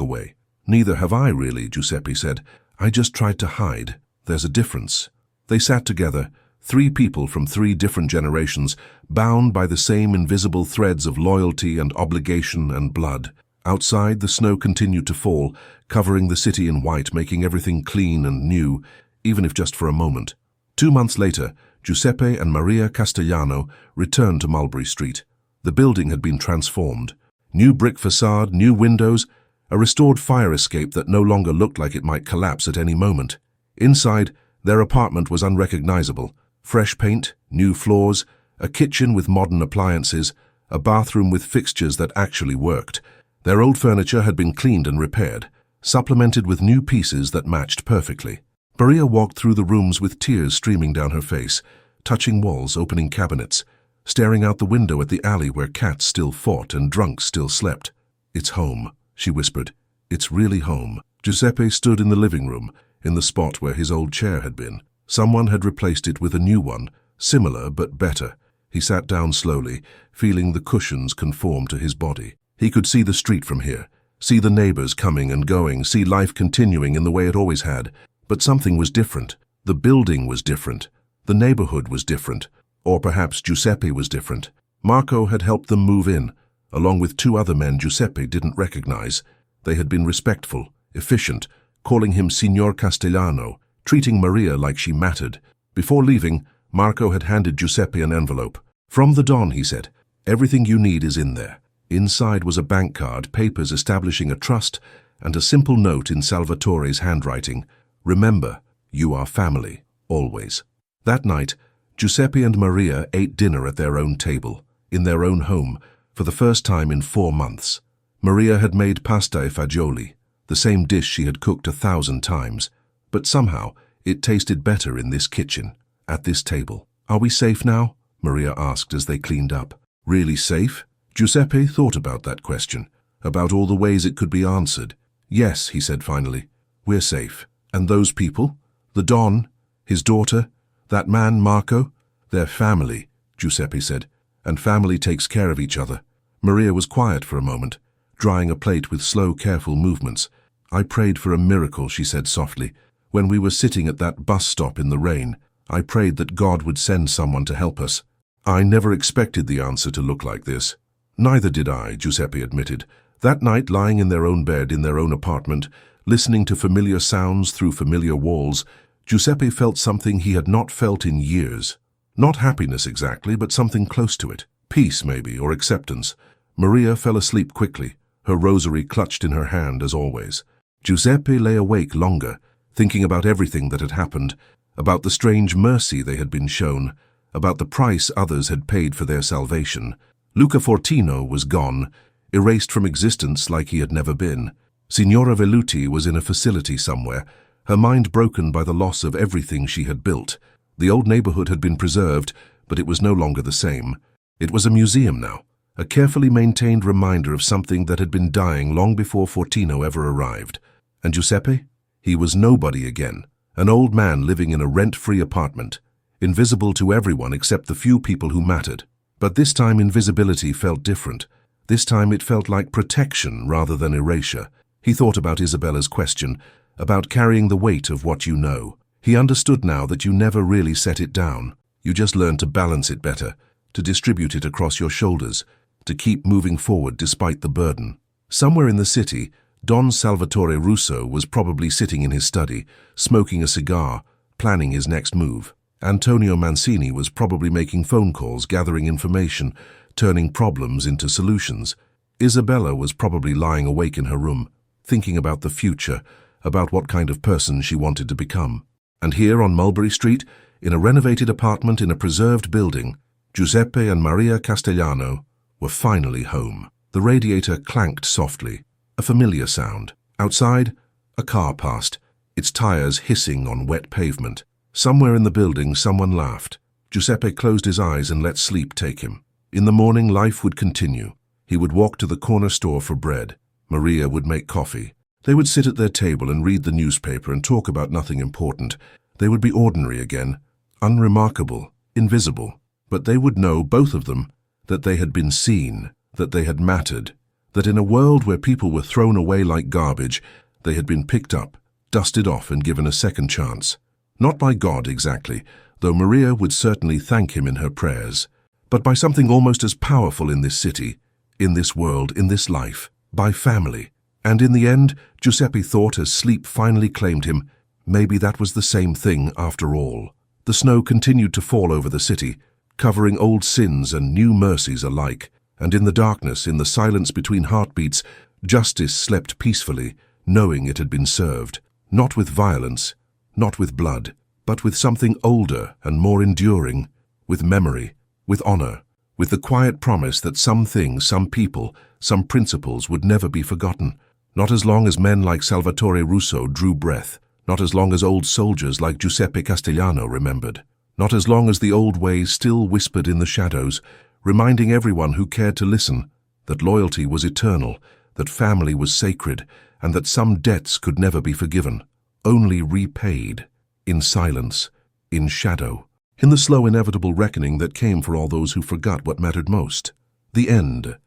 away." "Neither have I, really," Giuseppe said. "I just tried to hide. There's a difference." They sat together, three people from three different generations, bound by the same invisible threads of loyalty and obligation and blood. Outside, the snow continued to fall, covering the city in white, making everything clean and new, even if just for a moment. 2 months later, Giuseppe and Maria Castellano returned to Mulberry Street. The building had been transformed. New brick facade, new windows, a restored fire escape that no longer looked like it might collapse at any moment. Inside, their apartment was unrecognizable. Fresh paint, new floors, a kitchen with modern appliances, a bathroom with fixtures that actually worked. Their old furniture had been cleaned and repaired, supplemented with new pieces that matched perfectly. Maria walked through the rooms with tears streaming down her face, touching walls, opening cabinets, staring out the window at the alley where cats still fought and drunks still slept. "It's home," she whispered. "It's really home." Giuseppe stood in the living room, in the spot where his old chair had been. Someone had replaced it with a new one, similar but better. He sat down slowly, feeling the cushions conform to his body. He could see the street from here, see the neighbors coming and going, see life continuing in the way it always had. But something was different. The building was different. The neighborhood was different. Or perhaps Giuseppe was different. Marco had helped them move in, along with 2 other men Giuseppe didn't recognize. They had been respectful, efficient, calling him Signor Castellano, treating Maria like she mattered. Before leaving, Marco had handed Giuseppe an envelope. "From the Don," he said. "Everything you need is in there." Inside was a bank card, papers establishing a trust, and a simple note in Salvatore's handwriting. "Remember, you are family, always." That night, Giuseppe and Maria ate dinner at their own table, in their own home, for the first time in 4 months. Maria had made pasta e fagioli, the same dish she had cooked 1,000 times. But somehow, it tasted better in this kitchen, at this table. "Are we safe now?" Maria asked as they cleaned up. "Really safe?" Giuseppe thought about that question, about all the ways it could be answered. "Yes," he said finally, "we're safe. And those people? The Don, his daughter, that man Marco? They're family," Giuseppe said, "and family takes care of each other." Maria was quiet for a moment, drying a plate with slow, careful movements. "I prayed for a miracle," she said softly. "When we were sitting at that bus stop in the rain, I prayed that God would send someone to help us. I never expected the answer to look like this." "Neither did I," Giuseppe admitted. That night, lying in their own bed in their own apartment, listening to familiar sounds through familiar walls, Giuseppe felt something he had not felt in years. Not happiness exactly, but something close to it. Peace, maybe, or acceptance. Maria fell asleep quickly, her rosary clutched in her hand as always. Giuseppe lay awake longer, thinking about everything that had happened, about the strange mercy they had been shown, about the price others had paid for their salvation. Luca Fortino was gone, erased from existence like he had never been. Signora Velluti was in a facility somewhere, her mind broken by the loss of everything she had built. The old neighborhood had been preserved, but it was no longer the same. It was a museum now, a carefully maintained reminder of something that had been dying long before Fortino ever arrived. And Giuseppe? He was nobody again, an old man living in a rent-free apartment, invisible to everyone except the few people who mattered. But this time invisibility felt different. This time it felt like protection rather than erasure. He thought about Isabella's question, about carrying the weight of what you know. He understood now that you never really set it down. You just learned to balance it better, to distribute it across your shoulders, to keep moving forward despite the burden. Somewhere in the city, Don Salvatore Russo was probably sitting in his study, smoking a cigar, planning his next move. Antonio Mancini was probably making phone calls, gathering information, turning problems into solutions. Isabella was probably lying awake in her room, thinking about the future, about what kind of person she wanted to become. And here on Mulberry Street, in a renovated apartment in a preserved building, Giuseppe and Maria Castellano were finally home. The radiator clanked softly, a familiar sound. Outside, a car passed, its tires hissing on wet pavement. Somewhere in the building, someone laughed. Giuseppe closed his eyes and let sleep take him. In the morning, life would continue. He would walk to the corner store for bread. Maria would make coffee. They would sit at their table and read the newspaper and talk about nothing important. They would be ordinary again, unremarkable, invisible. But they would know, both of them, that they had been seen, that they had mattered, that in a world where people were thrown away like garbage, they had been picked up, dusted off and given a second chance. Not by God exactly, though Maria would certainly thank him in her prayers, but by something almost as powerful in this city, in this world, in this life, by family. And in the end, Giuseppe thought as sleep finally claimed him, maybe that was the same thing after all. The snow continued to fall over the city, covering old sins and new mercies alike, and in the darkness, in the silence between heartbeats, justice slept peacefully, knowing it had been served, not with violence, not with blood, but with something older and more enduring, with memory, with honor, with the quiet promise that some things, some people, some principles would never be forgotten, not as long as men like Salvatore Russo drew breath, not as long as old soldiers like Giuseppe Castellano remembered, not as long as the old ways still whispered in the shadows, reminding everyone who cared to listen that loyalty was eternal, that family was sacred, and that some debts could never be forgiven, only repaid, in silence, in shadow, in the slow inevitable reckoning that came for all those who forgot what mattered most. The end.